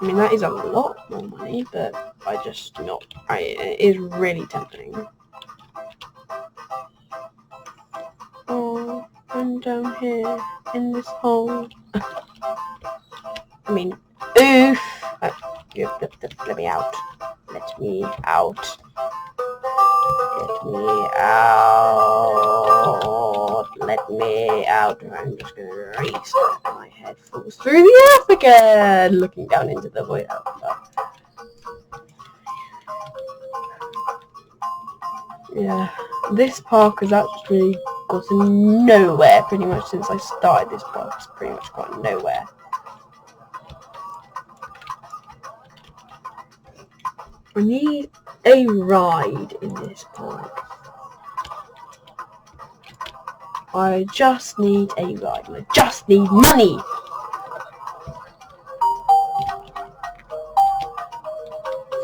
I mean, that is a lot more money, but I just not. It is really tempting. Oh, I'm down here in this hole. I mean, oof! Let me out. Let me out. Let me out. Let me out. I'm just gonna race it. My head falls through the earth again, looking down into the void. Yeah, this park has actually gotten nowhere pretty much since I started this park. It's pretty much gone nowhere. I need a ride in this park. I just need a ride. I just need money.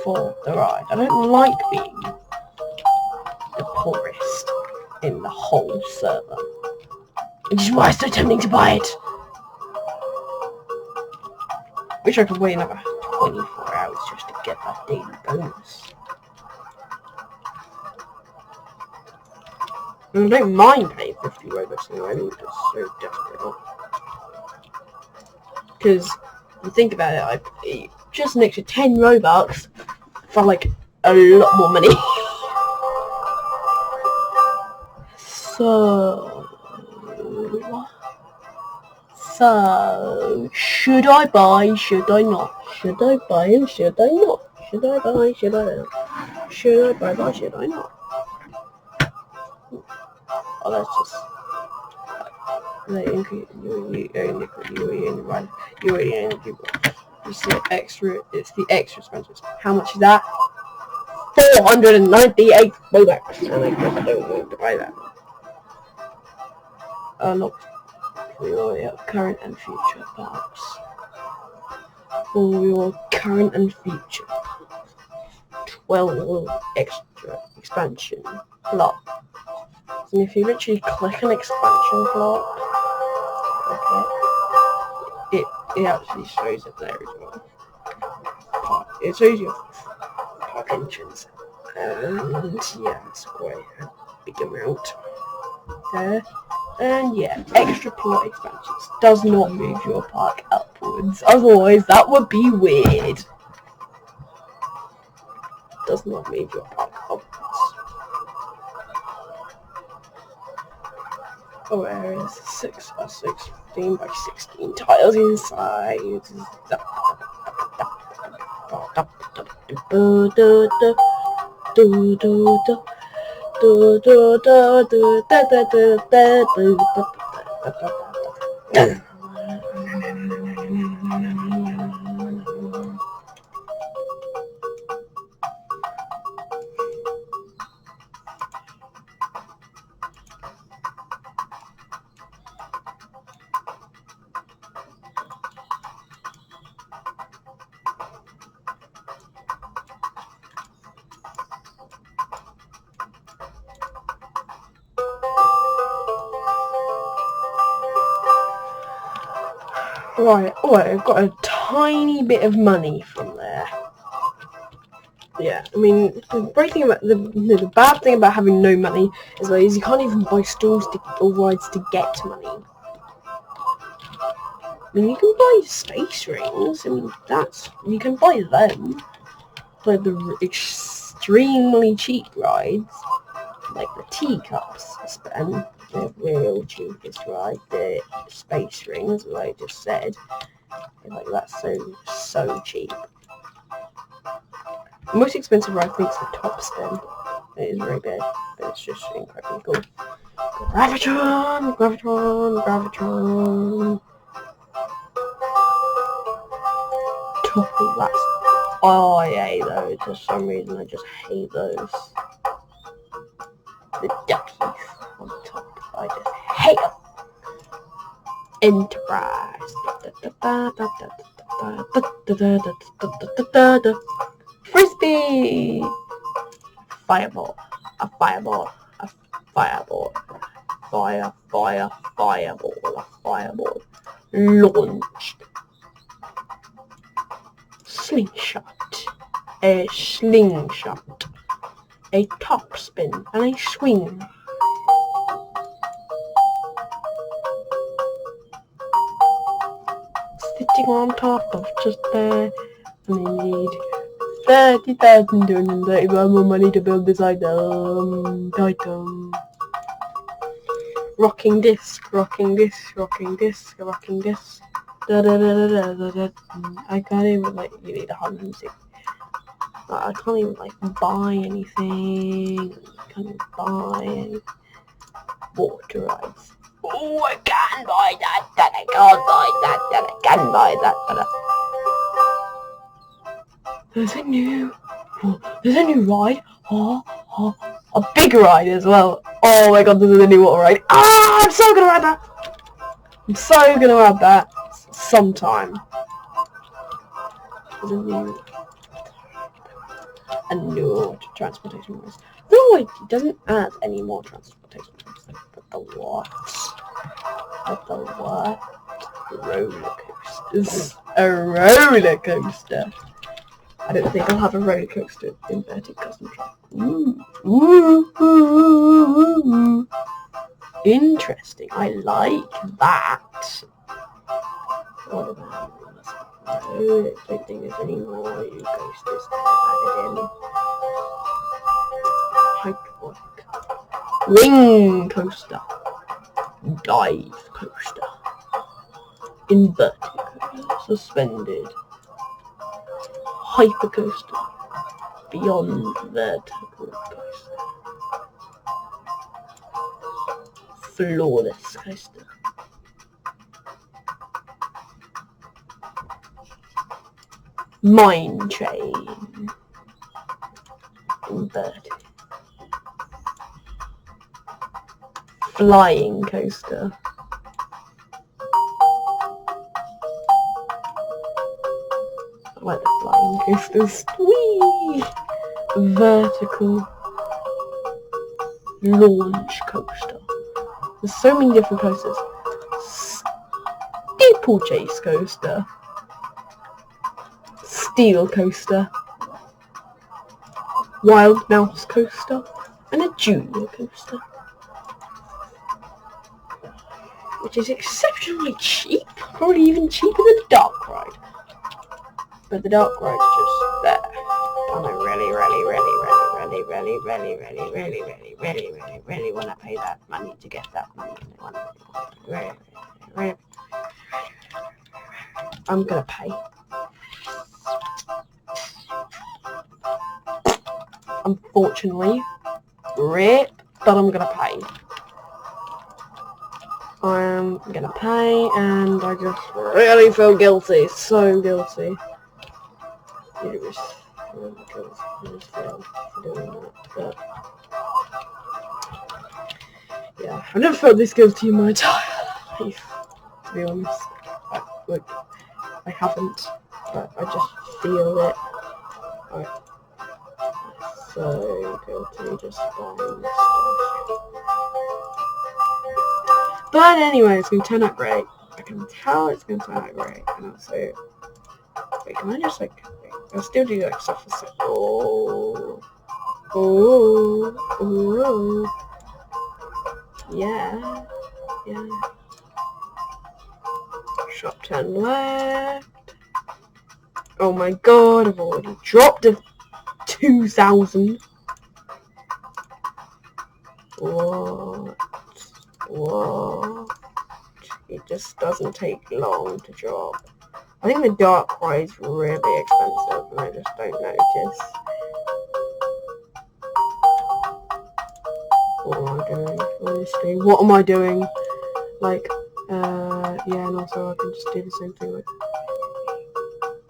For the ride. I don't like being the poorest in the whole server. Which is why it's so tempting to buy it. Wish I could wait another 24 hours just to get that daily bonus. And I don't mind paying 50 Robux anyway, I'm just so desperate. Because, if you think about it, I paid just an extra 10 Robux for like a lot more money. So, should I buy, should I not? Should I buy and should I not? Should I buy, should I not? Should I buy, should I not? Oh, that's just... It's the extra expenses. How much is that? 498 Robux. And I guess I don't want to buy that. Look. For your current and future parks. For your current and future. 12 extra expansion block. And if you literally click an expansion block, okay, it actually shows it there as well. It shows your park entrance. And yeah, it's quite a big amount there. And yeah, extra plot expansions does not move your park upwards. Otherwise, that would be weird. Does not move your park upwards. Oh, there is 16 by 16 tiles inside. Right, oh, I got a tiny bit of money from there. Yeah, I mean, the great thing about the bad thing about having no money is you can't even buy stalls or rides to get money. I mean, you can buy space rings. I mean, you can buy them, like the extremely cheap rides, like the teacups, and the real cheapest ride, the space rings, as I just said. Like that's so cheap. The most expensive ride I think is the top spin. It is very big, but it's just incredibly cool. Gravitron. That's... Oh, I hate those. For some reason, I just hate those. The duckies on top. I just hate them. Enterprise. Frisbee. Fireball. A fireball. A fireball. Fireball. A fireball. Launched. slingshot, a slingshot, a topspin, and a swing. Sitting on top of just there, and I need 30,231 more money to build this item. Rocking disc, rocking disc, rocking disc, rocking disc. Da da da da da da. I can't even you need 106. I can't even buy anything. I can't even buy any water rides. Oh, I can buy that, I can't buy that, I can buy that, There's a new ride. A big ride as well. Oh my god, this is a new water ride. I'm so gonna ride that. I'm so gonna ride that sometime. There's a new transportation race. No, it doesn't add any more transportation races. But the what? Roller coasters. A roller coaster. I don't think I'll have a roller coaster inverted custom track. Ooh. Interesting. I like that. What about this? I don't think there's any more roller coasters added in. Hydraulic. Wing coaster. Dive coaster. Inverted coaster. Suspended. Hypercoaster. Beyond vertical coaster. Flawless coaster. Mine train. Inverted. Flying coaster. I like the flying coasters. Whee! Vertical. Launch coaster. There's so many different coasters. Steeplechase coaster. Steel coaster. Wild mouse coaster. And a junior coaster. Which is exceptionally cheap. Probably even cheaper than the dark ride. But the dark ride's just there. And I really want to pay that money to get that money. I'm gonna pay. Unfortunately, rip, but I'm gonna pay. I'm gonna pay, and I just really feel guilty. So guilty. It was doing that, but yeah, I've never felt this guilty in my entire life, to be honest. I haven't, but I just feel it. I'm so guilty just buying this stuff. But anyway, it's going to turn out great. I can tell it's going to turn out great. And also, wait, can I just I'll still do stuff for yeah. Shop turn left. Oh my god, I've already dropped a 2,000. What? It just doesn't take long to drop. I think the dark ride's really expensive and I just don't notice. What am I doing? Honestly, what am I doing? Yeah, and also I can just do the same thing with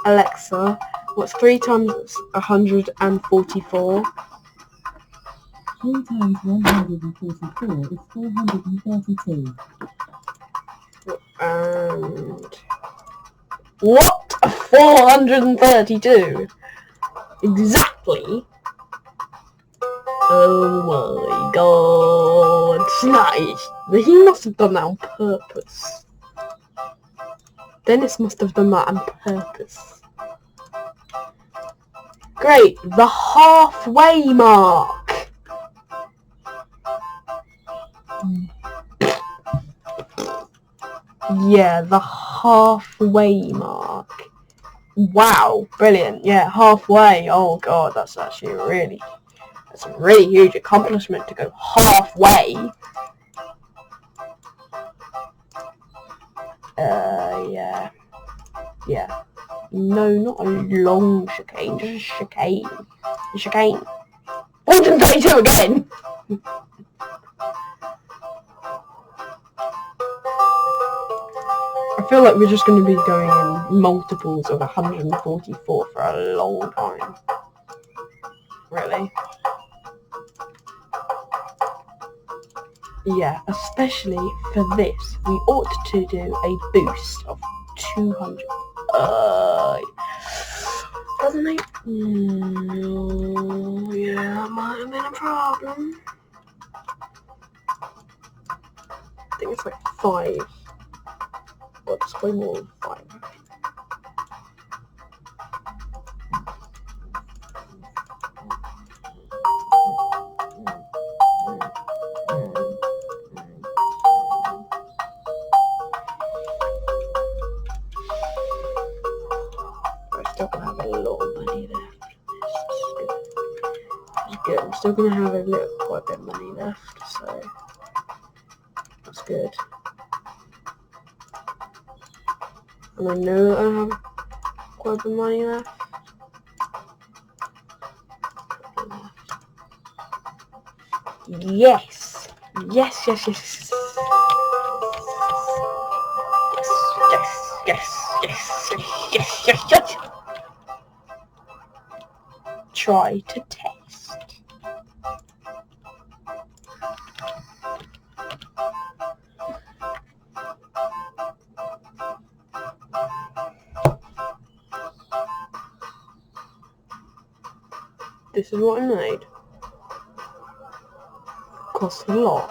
Alexa. What's 3 times 144? 3 times 144 is 432. And what? 432? Exactly. Oh my god. Nice. He must have done that on purpose. Dennis must have done that on purpose. Great, the halfway mark. Yeah, the halfway mark. Wow, brilliant. Yeah, halfway. Oh god, that's a really huge accomplishment to go halfway. Yeah. No, not a long chicane, just a chicane. A chicane. 132 again! I feel like we're just going to be going in multiples of 144 for a long time. Really. Yeah, especially for this, we ought to do a boost of 200. Doesn't it? Yeah, that might have been a problem. I think it's like 5. Well, it's way more than 5. Still gonna have a lot of money left. It's good. I'm still gonna have quite a bit of money left, so that's good. And I know that I have quite a bit of money left. Yes! Yes, yes, yes. Yes. Try to test. This is what I made. Costs a lot.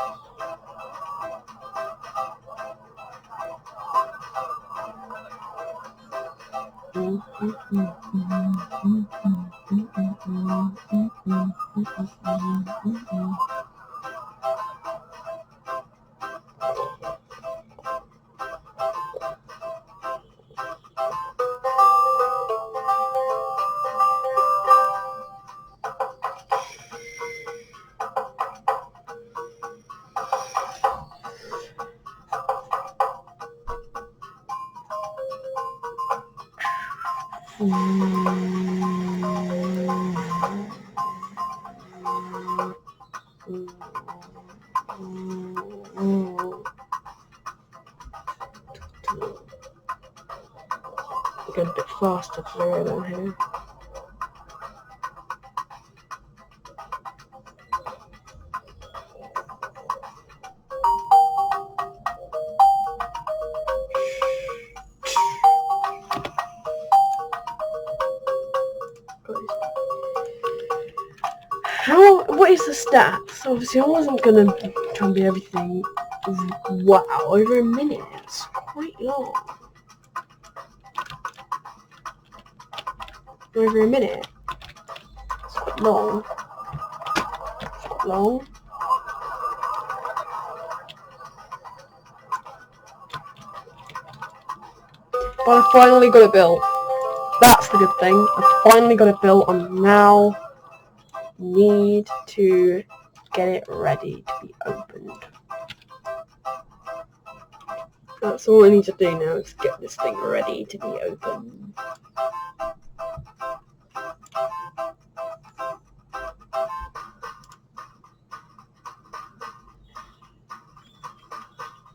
Get a bit faster through down here. What is the stats? Obviously I wasn't gonna try and be everything. Wow, over a minute. It's quite long. Over a minute. It's quite long. But I finally got it built. That's the good thing. I finally got it built and now need to get it ready to be opened. That's all I need to do now is get this thing ready to be opened.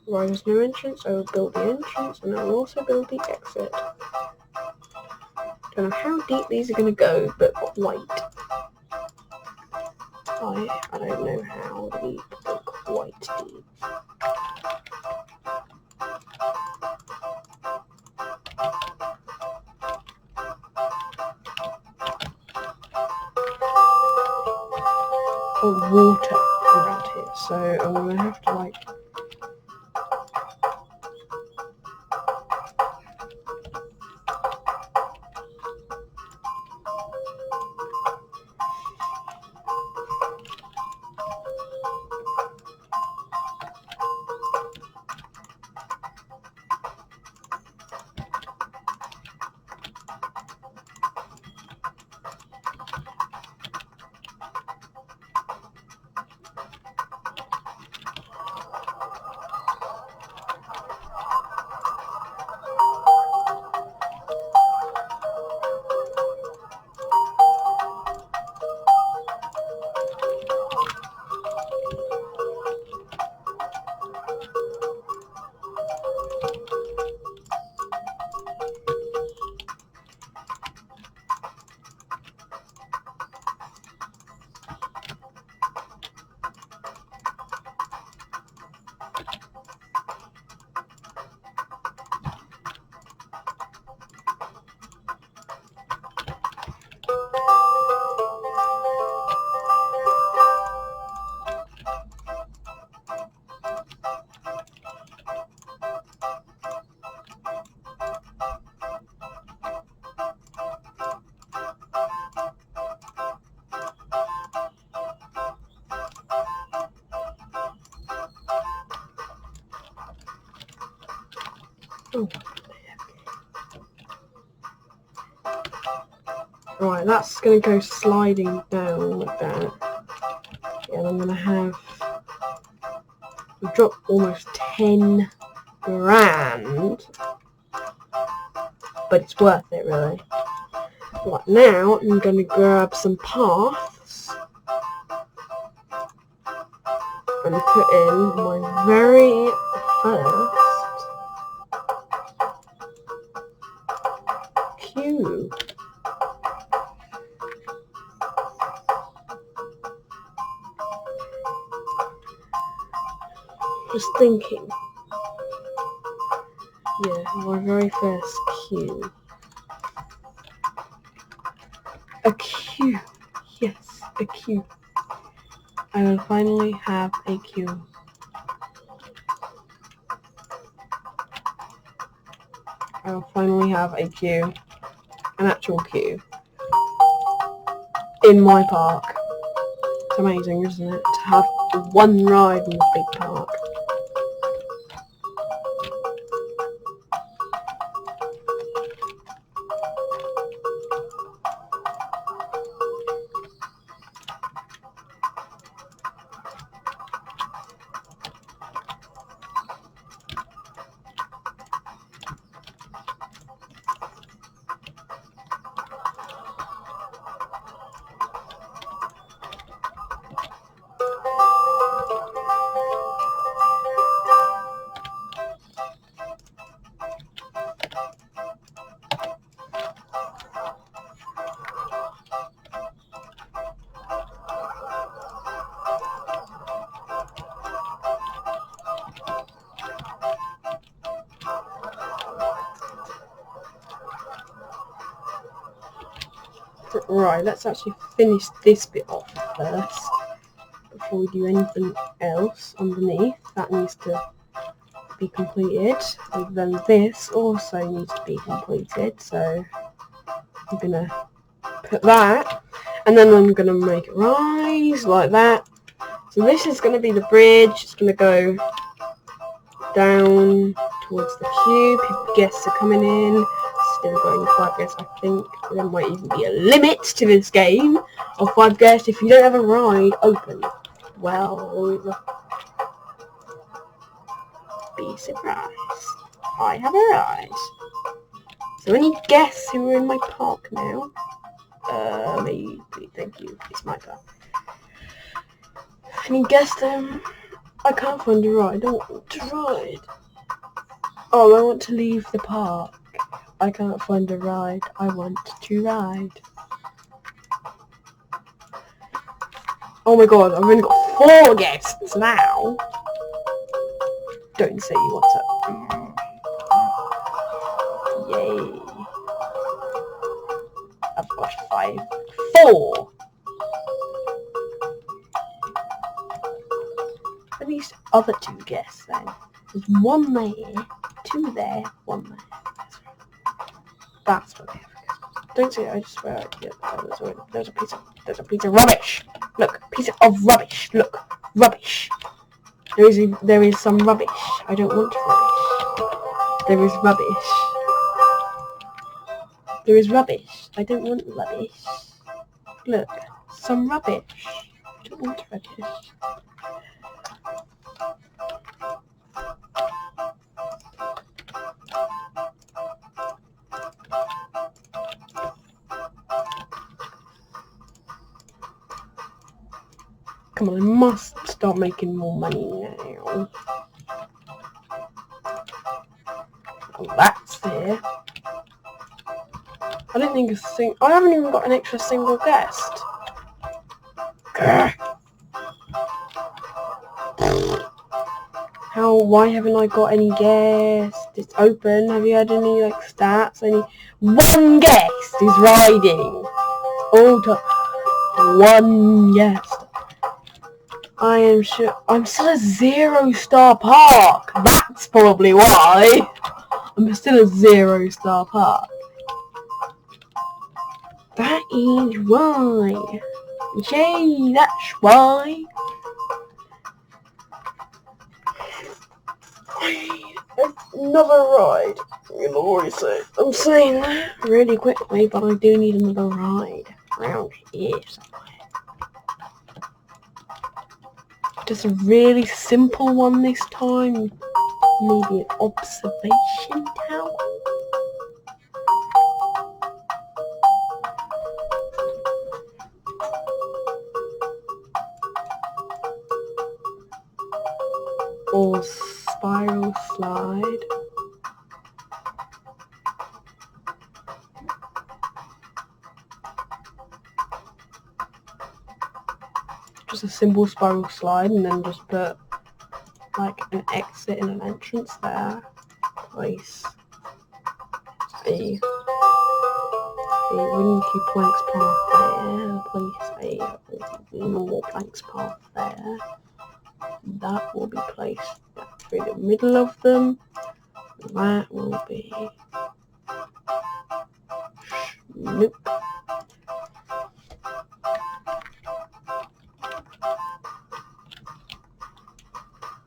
Why there's no entrance, I will build the entrance and I will also build the exit. Don't know how deep these are going to go, but quite. I don't know how deep, but quite deep. Water around here, so I'm going to have to like Right, that's going to go sliding down like that. And I'm going to have... We've dropped almost 10 grand. But it's worth it, really. Right, now I'm going to grab some paths. And put in my very first cube. Just thinking. Yeah, my very first cube. A cube. Yes, a cube. I will finally have a cube. I will finally have a queue, an actual queue, in my park. It's amazing, isn't it, to have one ride in the big park. Right, let's actually finish this bit off first before we do anything else underneath. That needs to be completed, and then this also needs to be completed, so I'm gonna put that, and then I'm gonna make it rise like that. So this is gonna be the bridge. It's gonna go down towards the queue. People, guests are coming in. Still going 5 guests. I think there might even be a limit to this game of 5 guests if you don't have a ride open. Well, be surprised. I have a ride. So any guests who are in my park now? Maybe, thank you. It's my park. Any guests? I can't find a ride. I don't want to ride. Oh, I want to leave the park. I can't find a ride. I want to ride. Oh my god, I've only got 4 guests now. Don't say you want to. Yay. I've got 5. 4. At least other 2 guests then. There's 1 there, 2 there, 1 there. That's what they have. Don't say it, I just swear. Yeah, there's a piece of rubbish. Look, piece of rubbish. Look, rubbish. There is some rubbish. I don't want rubbish. There is rubbish. There is rubbish. I don't want rubbish. Look, some rubbish. I don't want rubbish. Come on, I must start making more money now. Oh, that's there. I don't think I haven't even got an extra single guest. Why haven't I got any guests? It's open. Have you had any stats? 1 guest is riding. All time. 1 guest. I am sure I'm still a 0-star park. That's probably why. I'm still a 0-star park. That is why. Yay, that's why. Another ride. I'm I'm saying that really quickly, but I do need another ride around here somewhere. Just a really simple one this time. Maybe an observation tower. Or spiral slide. Just a simple spiral slide, and then just put like an exit and an entrance there. Place a winky planks path there. Place a normal planks path there. That will be placed through the middle of them. That will be... Nope.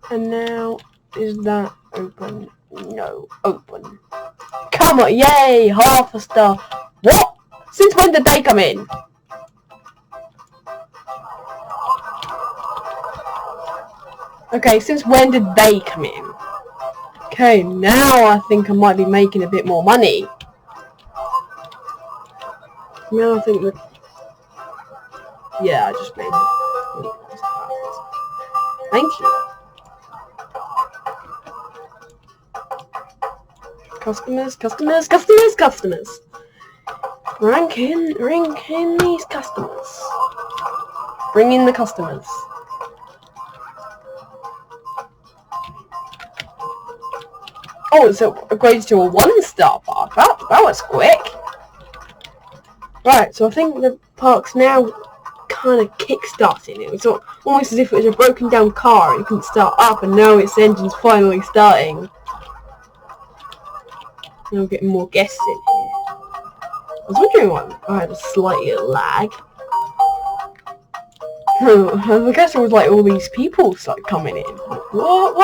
And now, is that open? No, open. Come on, yay, half a star. What? Since when did they come in? Okay, since when did they come in? Okay, now I think I might be making a bit more money. Now I think that... Yeah, I just made it. Thank you. Customers, customers, customers, customers. Rank in these customers. Bring in the customers. Oh, so upgrades to a 1-star park. That was quick. Right, so I think the park's now kind of kick-starting. It was almost as if it was a broken down car and it couldn't start up, and now its engine's finally starting. And I'm getting more guests in here. I was wondering why I had a slightly lag. I guess it was like all these people started coming in. Like, what?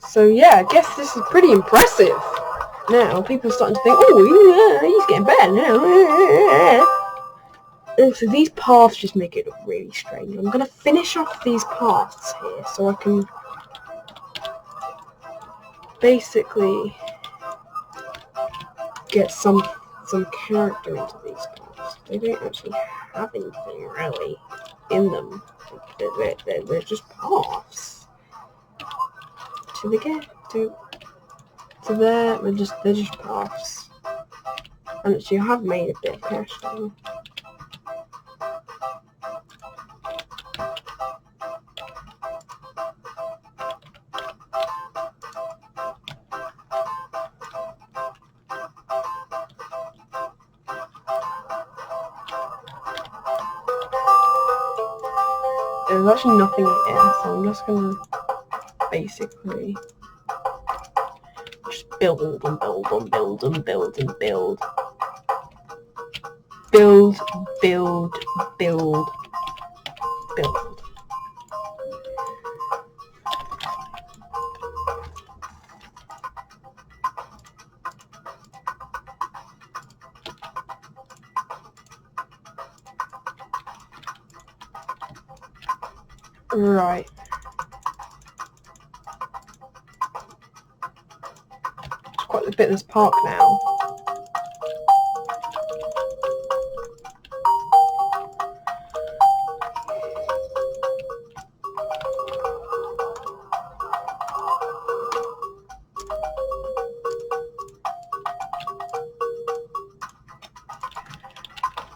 So yeah, I guess this is pretty impressive. Now people are starting to think, oh yeah, he's getting better now. And so these paths just make it look really strange. I'm gonna finish off these paths here so I can basically get some character into these paths. They don't actually have anything really in them. They're just paths. To the get to there, they're just paths. And actually I have made a bit of cash now. There's actually nothing in here, so I'm just gonna basically just build and build and build and build and build. Build, build, build, build. Right. It's quite a bit of this park now.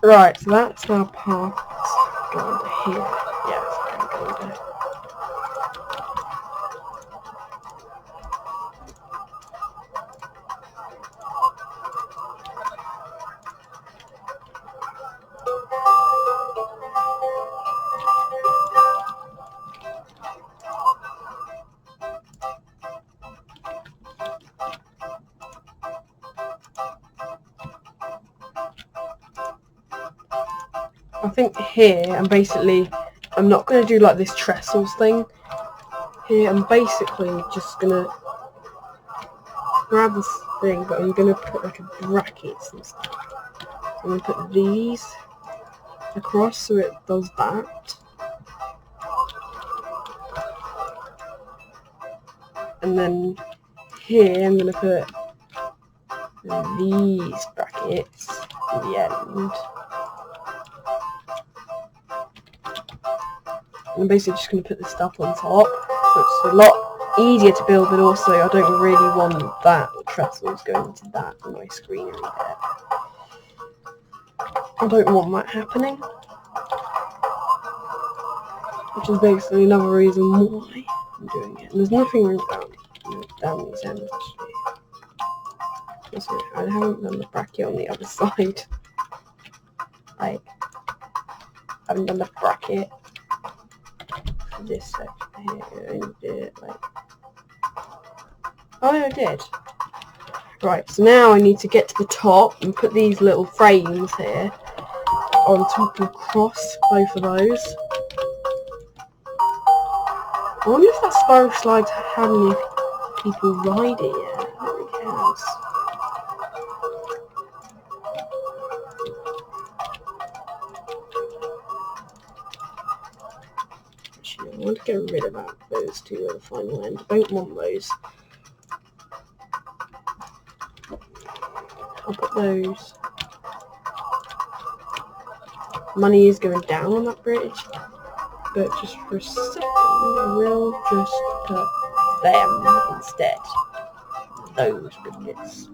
Right, so that's our path. Let's go under here. Yeah, it's going to go under. I think here I'm not going to do like this trestles thing. Here I'm basically just going to grab this thing, but I'm going to put like a brackets and stuff. I'm going to put these across so it does that. And then here I'm going to put these brackets at the end. I'm basically just going to put this stuff on top, so it's a lot easier to build, but also I don't really want that trestles going into that on my screen bit. I don't want that happening, which is basically another reason why I'm doing it. And there's nothing down these ends actually. I haven't done the bracket on the other side. Like, I haven't done the bracket for this section here. I only did it like. Oh, I did. Right, so now I need to get to the top and put these little frames here on top and across both of those. I wonder if that spiral slide's had any people ride it yet. I don't think it has. Actually, I want to get rid of those two at the final end. I don't want those. I'll put those. Money is going down on that bridge, but just for a second, I will just put them instead. Those bridges.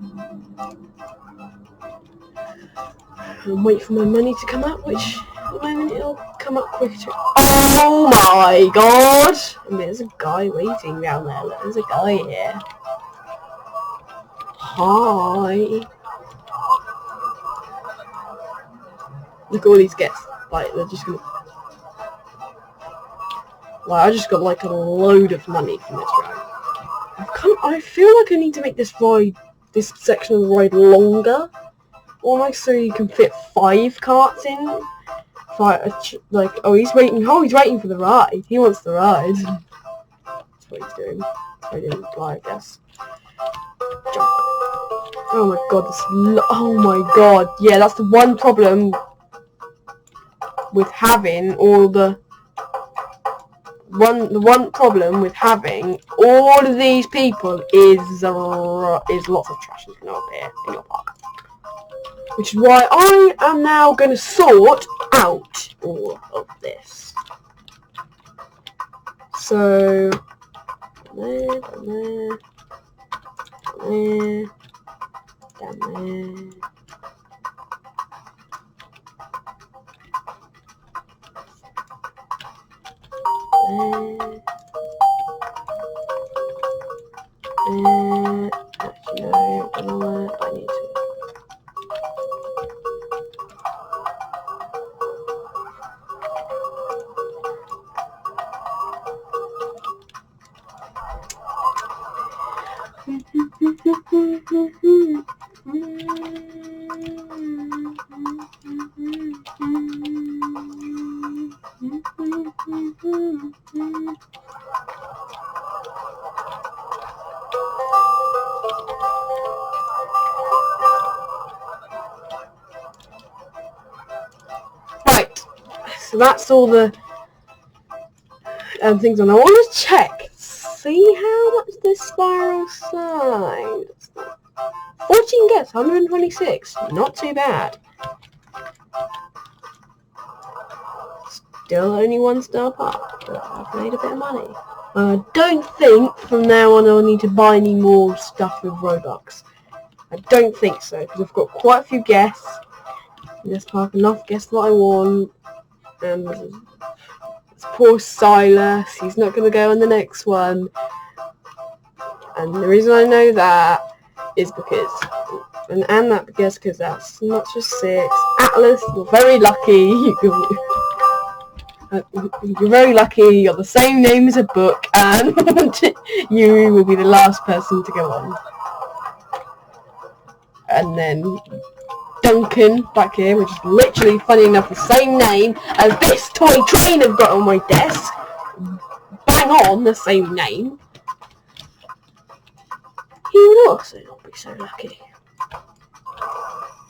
And wait for my money to come up, which at the moment it'll come up quicker. Oh my god! I mean, there's a guy waiting down there. Look, there's a guy here. Hi. Look at all these guests. Like, they're just gonna. Like, I just got like a load of money from this ride. I feel like I need to make this section of the ride longer. Almost so you can fit 5 carts in. Like, oh, he's waiting. Oh, he's waiting for the ride. He wants the ride. That's what he's doing. I didn't fly, I guess. Jump. Oh my god, oh my god. Yeah, that's the one problem with having all the one problem with having all of these people is lots of trash is going to appear in your park. Which is why I am now going to sort out all of this. So, down there, down there. Actually, no, I need to. Right, so that's all the things on. I want to check, see how much this spiral slide. 14 guests, 126, not too bad. Still only 1-star park, but I've made a bit of money. I don't think from now on I'll need to buy any more stuff with Robux. I don't think so, because I've got quite a few guests in this park, enough guests that I want, and poor Silas, he's not going to go on the next one. And the reason I know that is because, and that because that's not just 6. Atlas, you're very lucky. You're very lucky. You're the same name as a book, and you will be the last person to go on. And then Duncan back here, which is literally, funny enough, the same name as this toy train I've got on my desk. Bang on the same name. He would also not be so lucky.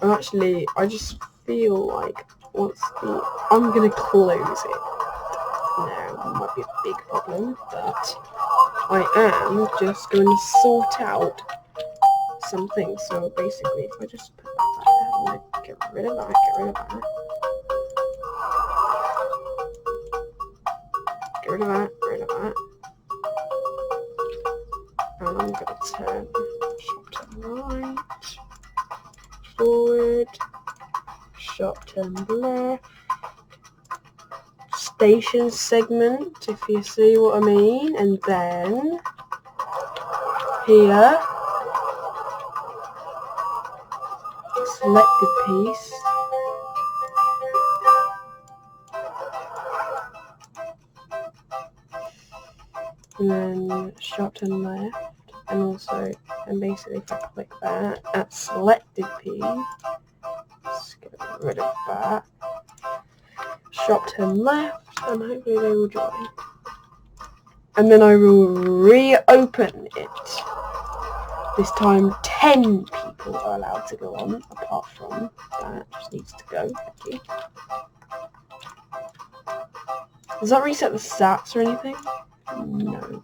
And actually, I just feel like I'm gonna close it. Now, it might be a big problem, but I am just going to sort out something. So basically, if I just put that there, I'm going to get rid of that, get rid of that, get rid of that, get rid of that. And I'm going to turn shop turn right, forward, shop turn left, station segment, if you see what I mean, and then here, selected piece, and then shop turn left, and also, and basically if I click that, at selected piece, let's get rid of that, shop turn left, and hopefully they will join. And then I will reopen it. This time 10 people are allowed to go on, apart from that just needs to go. Thank you. Does that reset the stats or anything? No.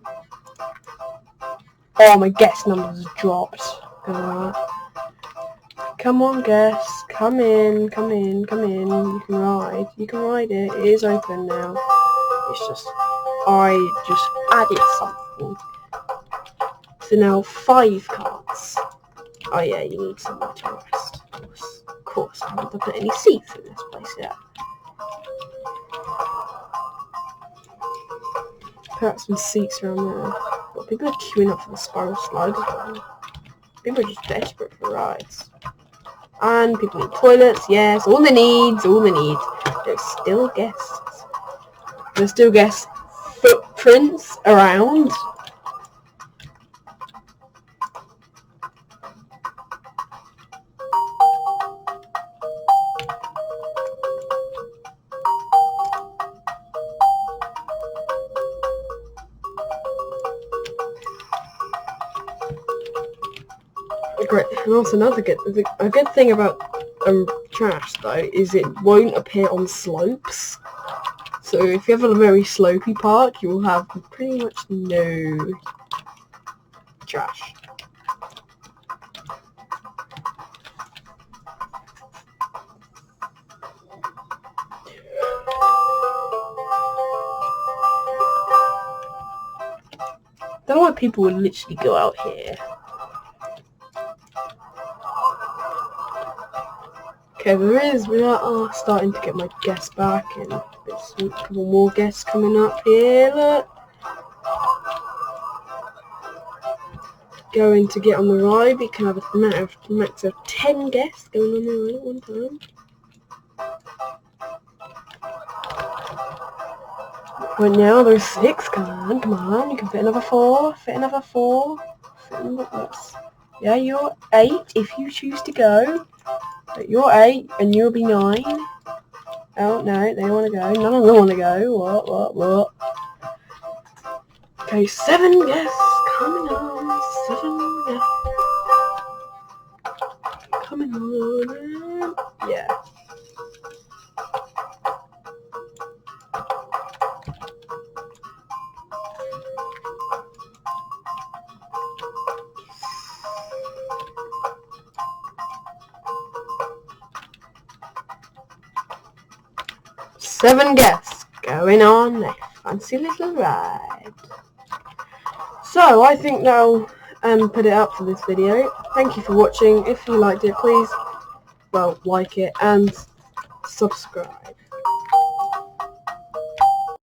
Oh, my guest numbers dropped. Come on, guests. Come in, come in, come in. You can ride. You can ride it. It is open now. It's just, I just added something. So now 5 cards. Oh yeah, you need somewhere to rest. Of course, I haven't put any seats in this place yet. Put out some seats around there. But people are queuing up for the spiral slide as well. People are just desperate for rides. And people need toilets, yes, all the needs, all the needs. There's still guests. There's still guest footprints around. Great. And also a good thing about trash though is it won't appear on slopes. So if you have a very slopey park, you will have pretty much no trash. Don't know why people would literally go out here. Okay, we are starting to get my guests back, and there's a couple more guests coming up here, look. Going to get on the ride, we can have a max of 10 guests going on the ride at one time. Right now there's 6, come on, you can fit another 4, fit another 4, fit another, yeah, you're 8 if you choose to go. But you're 8 and you'll be 9. Oh no, they want to go. None of them want to go. What? Okay, 7 guests coming on. 7 guests coming on. Yeah. Seven guests going on a fancy little ride. So I think that'll put it up for this video. Thank you for watching. If you liked it, please, like it and subscribe.